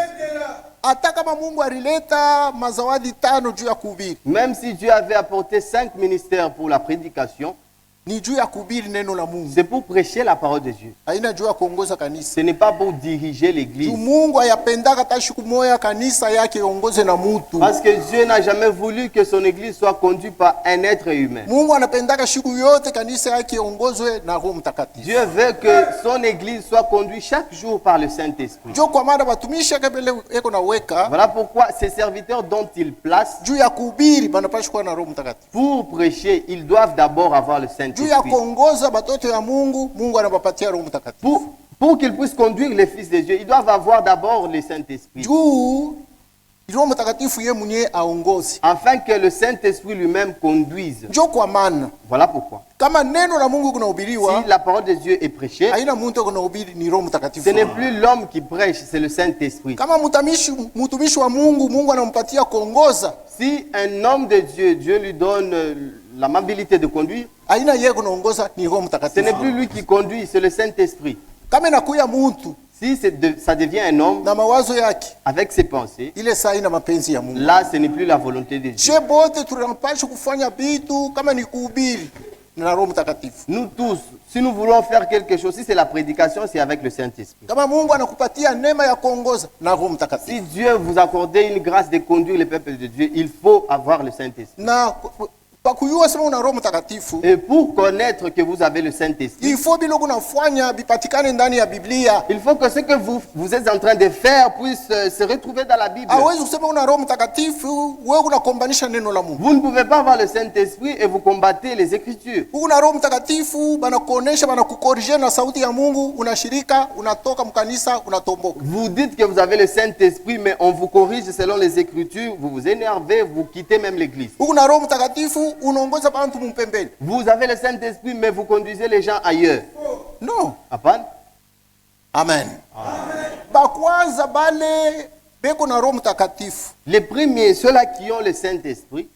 Speaker 1: Hata kama Mungu alileta mazawadi 5 juu ya kuhubiri.
Speaker 2: Même si Dieu avait apporté 5 ministères pour la prédication,
Speaker 1: ni juu ya kuhubiri neno la Mungu.
Speaker 2: C'est pour prêcher la parole de Dieu.
Speaker 1: Haina juu ya kuongoza kanisa.
Speaker 2: Ce n'est pas pour diriger l'église.
Speaker 1: Mungu ayapendaka hata siku moja kanisa yake iongoze na mtu.
Speaker 2: Parce que Dieu n'a jamais voulu que son église soit conduite par un être humain.
Speaker 1: Mungu anapendaka siku yote kanisa yake iongozwe na Roho Mtakatifu.
Speaker 2: Dieu veut que son église soit conduite chaque jour par le Saint-Esprit.
Speaker 1: Ndio kwa maana watumishi kabele eko na weka.
Speaker 2: Voilà pourquoi ces serviteurs dont il place
Speaker 1: juu ya kuhubiri banapaswa kuwa na Roho Mtakatifu.
Speaker 2: Pour prêcher, ils doivent d'abord avoir le Saint-Esprit.
Speaker 1: Juu ya kuongoza batoto ya Mungu, Mungu anapapatia Roho Mtakatifu.
Speaker 2: Pour qu'ils puissent conduire les fils de Dieu, ils doivent avoir d'abord le Saint-Esprit.
Speaker 1: Juu Roho Mtakatifu yeye mwenyewe aongoze.
Speaker 2: Afin que le Saint-Esprit lui-même conduise.
Speaker 1: Ndio kwa maana.
Speaker 2: Voilà pourquoi.
Speaker 1: Kama neno la Mungu kunahubiriwa,
Speaker 2: si la parole de Dieu est prêchée,
Speaker 1: haina mtu kunahubiri ni Roho Mtakatifu.
Speaker 2: Ce n'est plus l'homme qui prêche, c'est le Saint-Esprit.
Speaker 1: Kama mtumishi wa Mungu, Mungu anampatia kuongoza.
Speaker 2: Si un homme de Dieu, Dieu lui donne l'amabilité de conduire,
Speaker 1: haina yeye kunaongoza ni Roho Mtakatifu.
Speaker 2: Ce n'est plus lui qui conduit, c'est le Saint-Esprit.
Speaker 1: Kama inakuya mtu,
Speaker 2: si ça devient un homme,
Speaker 1: na mawazo yake,
Speaker 2: avec ses pensées,
Speaker 1: ile saa ina mapenzi ya Mungu.
Speaker 2: Là, ce n'est plus la volonté de Dieu.
Speaker 1: Bote tunapaswa kufanya vitu kama ni kuhubiri na Roho Mtakatifu.
Speaker 2: Nous tous, si nous voulons faire quelque chose, si c'est la prédication, c'est avec le Saint-Esprit.
Speaker 1: Kama Mungu anakupatia neema ya kuongoza na Roho Mtakatifu.
Speaker 2: Si Dieu vous accorde une grâce de conduire le peuple de Dieu, il faut avoir le Saint-Esprit.
Speaker 1: Na pakuyua sema una Roho Mtakatifu.
Speaker 2: Et pour connaître que vous avez le Saint-Esprit,
Speaker 1: il faut bilo kunafanya bipatikane ndani ya Biblia.
Speaker 2: Il faut que ce que vous êtes en train de faire puisse se retrouver dans la Bible.
Speaker 1: Hawezi kusema una Roho Mtakatifu wewe unakombanisha neno la Mungu.
Speaker 2: Vous ne pouvez pas avoir le Saint-Esprit et vous combattez les Écritures.
Speaker 1: Una Roho Mtakatifu banakuonesha banakukorije na sauti ya Mungu, unashirika, unatoka mkanisa, unatomboka.
Speaker 2: Vous dites que vous avez le Saint-Esprit mais on vous corrige selon les Écritures, vous vous énervez, vous quittez même l'église.
Speaker 1: Una Roho Mtakatifu unaongoza bantu mpembeni.
Speaker 2: Vous avez le Saint-Esprit mais vous conduisez les gens ailleurs.
Speaker 1: Non.
Speaker 2: Amen.
Speaker 1: Amen. Bakwanza bale beko na Roho Mtakatifu
Speaker 2: Les premiers, ceux-là qui ont le Saint-Esprit,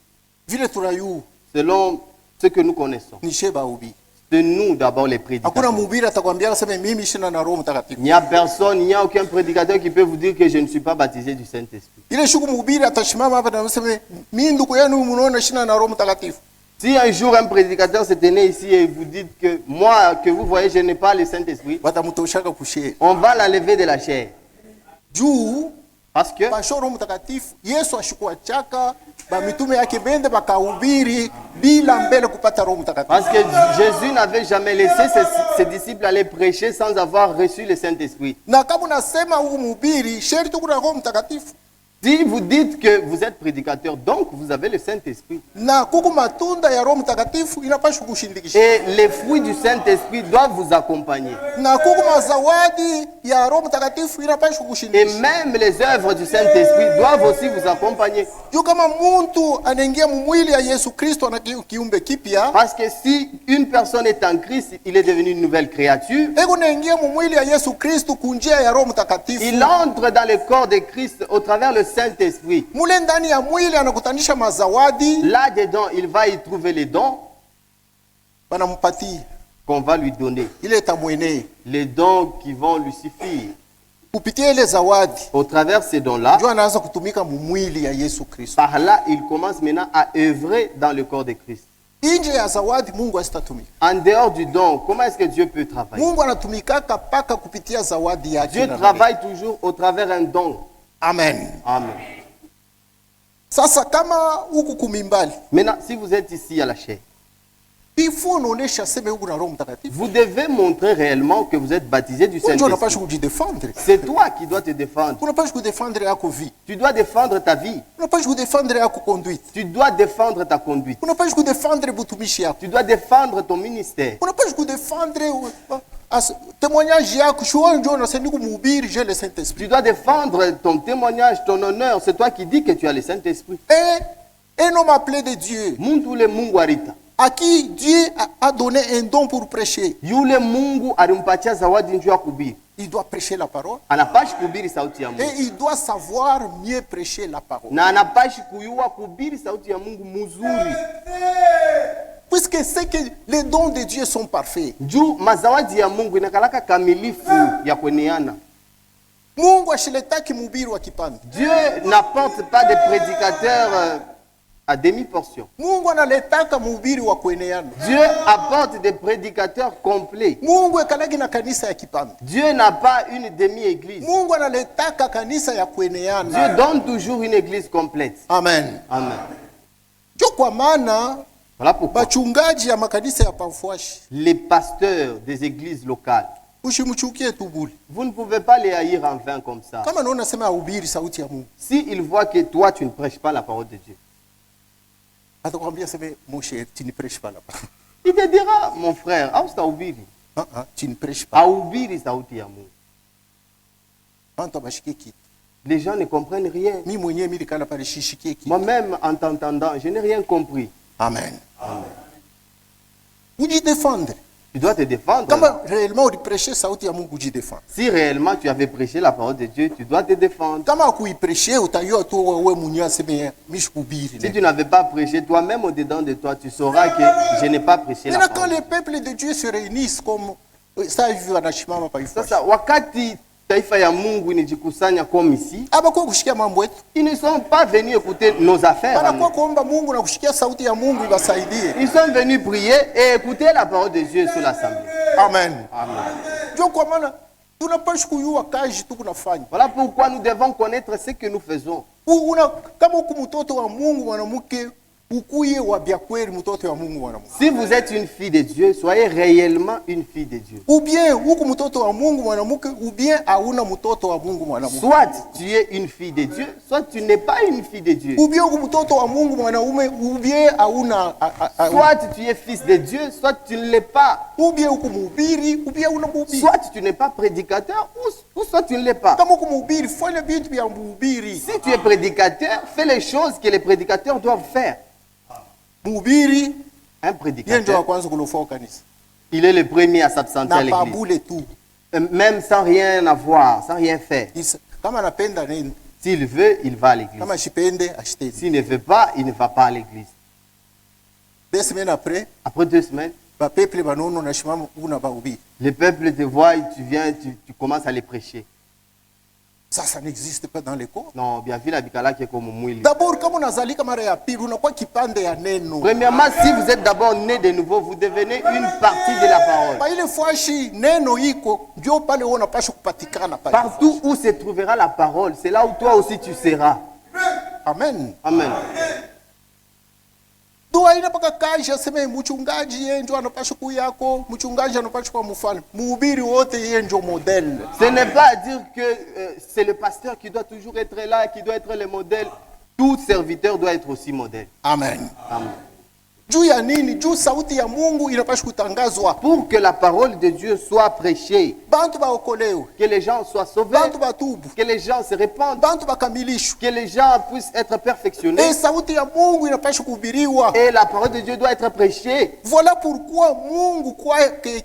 Speaker 1: vile tunayu
Speaker 2: selon ce que nous connaissons,
Speaker 1: ni sheba ubi.
Speaker 2: c'est nous d'abord les
Speaker 1: Hakuna
Speaker 2: prédicateurs.
Speaker 1: mhubiri atakwambia sema mimi shina na Roho
Speaker 2: Il
Speaker 1: Mtakatifu.
Speaker 2: n'y a personne, il n'y a aucun prédicateur qui peut vous dire que je ne suis pas baptisé du Saint-Esprit.
Speaker 1: Ile shuku mhubiri atashimama hapa na sema mimi ndugu yenu mnaona shina na Roho Mtakatifu.
Speaker 2: Si un jour un prédicateur s'est tenu ici et vous dites que moi, que vous voyez, je n'ai pas le Saint-Esprit,
Speaker 1: Watamutoshaka kushe.
Speaker 2: on va l'enlever de la chair.
Speaker 1: Juu
Speaker 2: Parce que
Speaker 1: pasho Roho Mtakatifu Yesu ashukua chaka ba mitume yake bende bakahubiri bila mbele kupata Roho Mtakatifu.
Speaker 2: Parce que Jésus n'avait jamais laissé ses disciples aller prêcher sans avoir reçu le Saint-Esprit.
Speaker 1: Na kama unasema huu mhubiri sherti kuna Roho Mtakatifu.
Speaker 2: Si vous dites que vous êtes prédicateur, donc vous avez le Saint-Esprit.
Speaker 1: Na kuku matunda ya Roho Mtakatifu inapaswa kushindikisha.
Speaker 2: Et les fruits du Saint-Esprit doivent vous accompagner.
Speaker 1: Na kuku mazawadi ya Roho Mtakatifu inapaswa
Speaker 2: Et
Speaker 1: kushindikisha.
Speaker 2: même les œuvres du Saint-Esprit doivent aussi vous accompagner.
Speaker 1: Juu kama muntu anaingia mwili ya Yesu Kristo na kiumbe kipya,
Speaker 2: Parce que si une personne est en Christ, il est devenu une nouvelle créature.
Speaker 1: eko naingia mwili ya Yesu Kristo kunjia ya Roho Mtakatifu.
Speaker 2: Il entre dans le corps de Christ au travers le Saint-Esprit.
Speaker 1: Mule ndani ya mwili anakutanisha mazawadi
Speaker 2: Là-dedans, il va y trouver les dons
Speaker 1: banampatia
Speaker 2: qu'on va lui donner.
Speaker 1: ile tamwene
Speaker 2: Les dons qui vont lui suffire.
Speaker 1: kupitia ile zawadi
Speaker 2: Au travers de ces dons-là,
Speaker 1: ndio anaanza kutumika mwili ya Yesu Kristo.
Speaker 2: par là, il commence maintenant à œuvrer dans le corps de Christ.
Speaker 1: Nje ya zawadi Mungu asitatumika.
Speaker 2: En dehors du don, comment est-ce que Dieu peut travailler?
Speaker 1: Mungu anatumikaka paka kupitia zawadi yake.
Speaker 2: Dieu
Speaker 1: na
Speaker 2: travaille toujours au travers un don.
Speaker 1: Amen.
Speaker 2: Amen.
Speaker 1: Sasa kama huku kumimbali
Speaker 2: Maintenant, si vous êtes ici à la chair,
Speaker 1: ifo unaonesha sema huku na Roho Mtakatifu.
Speaker 2: vous devez montrer réellement que vous êtes baptisé du
Speaker 1: Unajua
Speaker 2: Saint-Esprit.
Speaker 1: unapaswa kujidefendre.
Speaker 2: C'est toi qui dois te défendre.
Speaker 1: Unapaswa kudefendre yako vie.
Speaker 2: Tu dois défendre ta vie.
Speaker 1: Unapaswa kudefendre yako conduite.
Speaker 2: Tu dois défendre ta conduite.
Speaker 1: Unapaswa kudefendre butumishi yako.
Speaker 2: Tu dois défendre ton ministère.
Speaker 1: Unapaswa kudefendre témoignage yako. Shua ndio unasema kumhubiri je le Saint-Esprit.
Speaker 2: Tu dois défendre ton témoignage, ton honneur. C'est toi qui dis que tu as le Saint-Esprit.
Speaker 1: Et un homme appelé de Dieu
Speaker 2: Muntu Mungu arita.
Speaker 1: à qui Dieu a donné un don pour prêcher.
Speaker 2: Yule Mungu alimpatia zawadi njoo ya kuhubiri.
Speaker 1: Il doit prêcher la parole
Speaker 2: Anapashi kuhubiri sauti ya Mungu.
Speaker 1: et il doit savoir mieux prêcher la parole.
Speaker 2: Na anapashi kuyua kuhubiri sauti ya Mungu muzuri.
Speaker 1: Puisque c'est que les dons de Dieu sont parfaits.
Speaker 2: Juu mazawadi ya Mungu inakalaka kamilifu ya kueneana.
Speaker 1: Mungu ashiletaki mhubiri wa kipande.
Speaker 2: Dieu n'apporte pas des prédicateurs à demi-portion.
Speaker 1: Mungu analetaka mhubiri wa kueneana.
Speaker 2: Dieu apporte des prédicateurs complets.
Speaker 1: Mungu ekalaki na kanisa ya kipande.
Speaker 2: Dieu n'a pas une demi-église.
Speaker 1: Mungu analetaka kanisa ya
Speaker 2: Dieu
Speaker 1: kueneana.
Speaker 2: donne toujours une église complète.
Speaker 1: Amen.
Speaker 2: Amen.
Speaker 1: Jo kwa maana
Speaker 2: Voilà pourquoi
Speaker 1: bachungaji ya makanisa ya pamfuashi
Speaker 2: les pasteurs des églises locales,
Speaker 1: ushimchukie tu bure.
Speaker 2: vous ne pouvez pas les haïr en vain comme ça.
Speaker 1: Kama naona sema ahubiri sauti ya Mungu,
Speaker 2: S'ils voient que toi, tu ne prêches pas la parole de Dieu,
Speaker 1: atakwambia sema mon cher, tu ne prêches pas là-bas.
Speaker 2: il te dira, mon frère, austahubiri.
Speaker 1: Tu ne prêches pas.
Speaker 2: Ahubiri sauti ya Mungu.
Speaker 1: Anta bashike kitu.
Speaker 2: Les gens ne comprennent rien.
Speaker 1: Mimi mwenyewe nilikala pale shishikie kitu.
Speaker 2: Moi-même, en t'entendant, je n'ai rien compris.
Speaker 1: Amen. Ujidefendre.
Speaker 2: Tu dois te défendre.
Speaker 1: Kama réellement uliprêcher sauti ya Mungu ujidefendre.
Speaker 2: Si réellement tu avais prêché la parole de Dieu, tu dois te défendre.
Speaker 1: Kama kuiprêcher utayua tu wewe mwenyewe aseme mishubiri.
Speaker 2: Si tu n'avais pas prêché, toi-même au-dedans de toi, tu sauras que je n'ai pas prêché la
Speaker 1: Maintenant quand
Speaker 2: parole.
Speaker 1: les peuples de Dieu se réunissent comme ça hivi wanashimama pa ifuashi.
Speaker 2: Sasa wakati taifa ya Mungu inajikusanya comme ici,
Speaker 1: Abakuwa kushikia mambo yetu.
Speaker 2: ils ne sont pas venus écouter nos affaires. à
Speaker 1: Banakuwa
Speaker 2: nous.
Speaker 1: kuomba Mungu na kushikia sauti ya Mungu ibasaidie.
Speaker 2: Ils sont venus prier et écouter la parole de Dieu sur l'assemblée.
Speaker 1: Amen.
Speaker 2: Amen.
Speaker 1: Ndio kwa maana tunapaswa kujua kazi tu kunafanya.
Speaker 2: Voilà pourquoi nous devons connaître ce que nous faisons.
Speaker 1: Kama huku mtoto wa Mungu mwanamke ukuye wa bya kweli mtoto wa Mungu mwanamke.
Speaker 2: Si vous êtes une fille de Dieu, soyez réellement une fille de Dieu.
Speaker 1: Ou bien huku mtoto wa Mungu mwanamke ou bien hauna mtoto wa Mungu mwanamke.
Speaker 2: Soit tu es une fille de Dieu, soit tu n'es pas une fille de Dieu.
Speaker 1: Ou bien huku mtoto wa Mungu mwanaume ou bien hauna
Speaker 2: Soit tu es fils de Dieu, soit tu ne l'es pas.
Speaker 1: ou bien huku mhubiri ou bien una mhubiri.
Speaker 2: Soit tu n'es pas prédicateur, ou soit tu ne l'es pas.
Speaker 1: Kama huku mhubiri fanya vitu vya mhubiri.
Speaker 2: Si tu es prédicateur, fais les choses que les prédicateurs doivent faire.
Speaker 1: Mhubiri
Speaker 2: Un
Speaker 1: yeye ndio wa
Speaker 2: prédicateur,
Speaker 1: kwanza kulofaa kanisa.
Speaker 2: il est le premier à s'absenter à
Speaker 1: Na
Speaker 2: l'église.
Speaker 1: pabule tu.
Speaker 2: Même sans rien avoir, sans rien faire.
Speaker 1: Kama anapenda nini?
Speaker 2: S'il veut, il va à l'église.
Speaker 1: Kama shipende ashiteni.
Speaker 2: S'il ne veut pas, il ne va pas à l'église.
Speaker 1: 2 semaines après,
Speaker 2: Après 2 semaines,
Speaker 1: ba peuple banono na shimama una ba ubi.
Speaker 2: le peuple te voit et tu viens, tu commences à les prêcher.
Speaker 1: Ça n'existe pas dans les corps.
Speaker 2: Non, bien vu la bikala qui est comme mwili.
Speaker 1: D'abord, kama unazalika mara ya pili unakuwa kipande ya neno.
Speaker 2: Premièrement, si vous êtes d'abord né de nouveau, vous devenez une partie de la parole.
Speaker 1: Ba ile fashi neno iko ndio pale wewe unapaswa kupatikana pale.
Speaker 2: Partout où se trouvera la parole, c'est là où toi aussi tu seras.
Speaker 1: Amen.
Speaker 2: Amen.
Speaker 1: Dua ina paka kaji aseme mchungaji yeye ndio anapaswa kuyako, mchungaji anapaswa kuwa mfano. Mhubiri wote yeye ndio modèle.
Speaker 2: Ce n'est pas dire que c'est le pasteur qui doit toujours être là, qui doit être le modèle. Tout serviteur doit être aussi modèle.
Speaker 1: Amen.
Speaker 2: Amen.
Speaker 1: Juu ya nini? Juu sauti ya Mungu inapaswa kutangazwa.
Speaker 2: Pour que la parole de Dieu soit prêchée,
Speaker 1: Bantu baokolewe.
Speaker 2: que les gens soient sauvés,
Speaker 1: Bantu batubu.
Speaker 2: que les gens se répandent,
Speaker 1: Bantu bakamilishwe.
Speaker 2: que les gens puissent être perfectionnés.
Speaker 1: Sauti ya Mungu inapaswa kuhubiriwa.
Speaker 2: Et la parole de Dieu doit être prêchée.
Speaker 1: Voilà pourquoi Mungu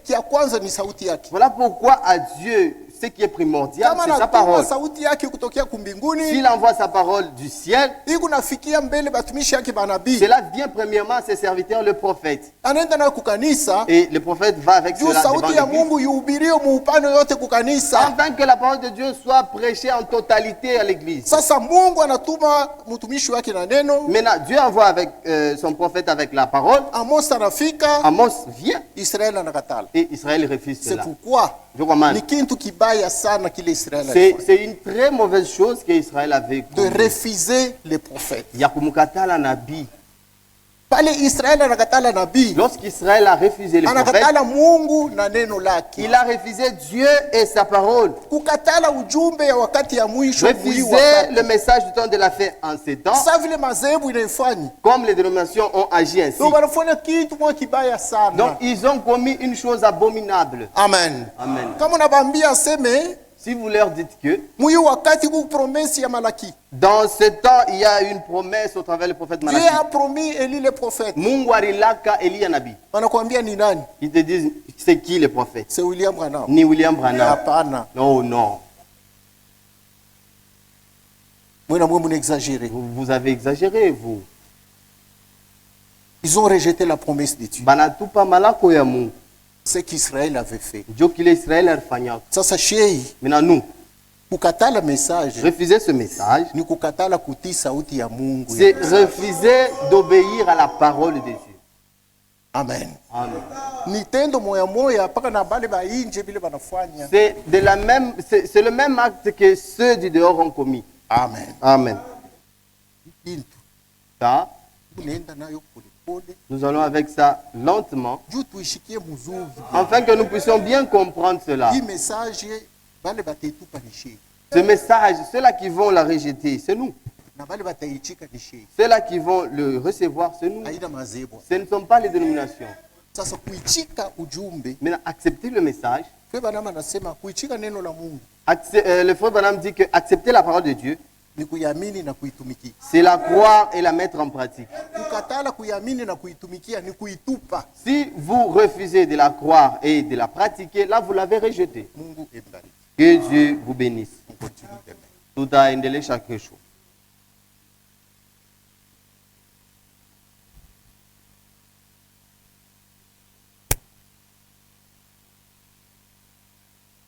Speaker 1: kia kwanza ni sauti yake.
Speaker 2: Voilà pourquoi à Dieu, ce qui est primordial, c'est sa parole.
Speaker 1: Sauti yake kutokea kumbinguni.
Speaker 2: S'il envoie sa parole du ciel,
Speaker 1: iko nafikia mbele batumishi yake banabii.
Speaker 2: Cela vient premièrement à ses serviteurs, le prophète.
Speaker 1: Anaenda na kukanisa.
Speaker 2: Et le prophète va avec cela devant
Speaker 1: sauti ya Mungu ihubiriwe muupano yote kukanisa.
Speaker 2: Afin que la parole de Dieu soit prêchée en totalité à l'église.
Speaker 1: Sasa Mungu anatuma mtumishi wake na neno.
Speaker 2: Maintenant, Dieu envoie avec son prophète avec la parole.
Speaker 1: Amos anafika.
Speaker 2: Amos vient.
Speaker 1: Israël anakatala.
Speaker 2: Et Israël refuse cela.
Speaker 1: C'est pourquoi
Speaker 2: ni
Speaker 1: kintu kibaya sana kile Israël.
Speaker 2: C'est une très mauvaise chose que Israël avait
Speaker 1: de refuser les prophètes.
Speaker 2: Ya kumkatala nabii.
Speaker 1: Pale Israël anakatala nabii.
Speaker 2: Lorsqu'Israël a refusé les prophètes,
Speaker 1: anakatala Mungu na neno lake.
Speaker 2: Il a refusé Dieu et sa parole.
Speaker 1: Kukatala ujumbe ya wakati ya mwisho.
Speaker 2: Refuser le message du temps de la fin en ces temps.
Speaker 1: Sa vile mazebu inaifanya.
Speaker 2: Comme les dénominations ont agi ainsi.
Speaker 1: Donc wanafanya kitu kwa kibaya sana.
Speaker 2: Donc ils ont commis une chose abominable.
Speaker 1: Amen.
Speaker 2: Amen.
Speaker 1: Kama unabambia aseme,
Speaker 2: si vous leur dites que
Speaker 1: dans
Speaker 2: ce temps, il y a une promesse au travers du prophète Malaki.
Speaker 1: Dieu a promis Élie le prophète.
Speaker 2: Mungu alilaka Elia nabii.
Speaker 1: Wanakuambia ni nani?
Speaker 2: Ils te disent, c'est qui le prophète?
Speaker 1: C'est William Branham.
Speaker 2: Ni William Branham.
Speaker 1: Hapana.
Speaker 2: Oh non.
Speaker 1: Vous
Speaker 2: avez exagéré, vous.
Speaker 1: Ils ont rejeté la promesse de Dieu.
Speaker 2: Banatupa malako ya Mungu.
Speaker 1: Ce qu'Israël avait fait.
Speaker 2: Ça maintenant nous,
Speaker 1: kukatala message,
Speaker 2: refuser ce message,
Speaker 1: ni kukatala kutii sauti ya Mungu.
Speaker 2: C'est refuser d'obéir à la parole de Dieu.
Speaker 1: Amen.
Speaker 2: Amen.
Speaker 1: Nitendo moya moya paka na bale ba inje bile banafanya.
Speaker 2: C'est c'est le même acte que ceux du dehors ont commis.
Speaker 1: Amen.
Speaker 2: Amen.
Speaker 1: Ça,
Speaker 2: nous allons avec ça lentement, afin que nous puissions bien comprendre cela. Ce message, ceux-là qui vont la rejeter, c'est nous. Ceux-là qui vont le recevoir, c'est nous. Ce ne sont pas les dénominations. Mais accepter le message, le frère Branham dit que accepter la parole de Dieu, c'est la croire et la mettre en pratique. Si vous refusez de la croire et de la pratiquer, là vous l'avez rejetée. Que Dieu vous bénisse. Tout a endélé chaque jour.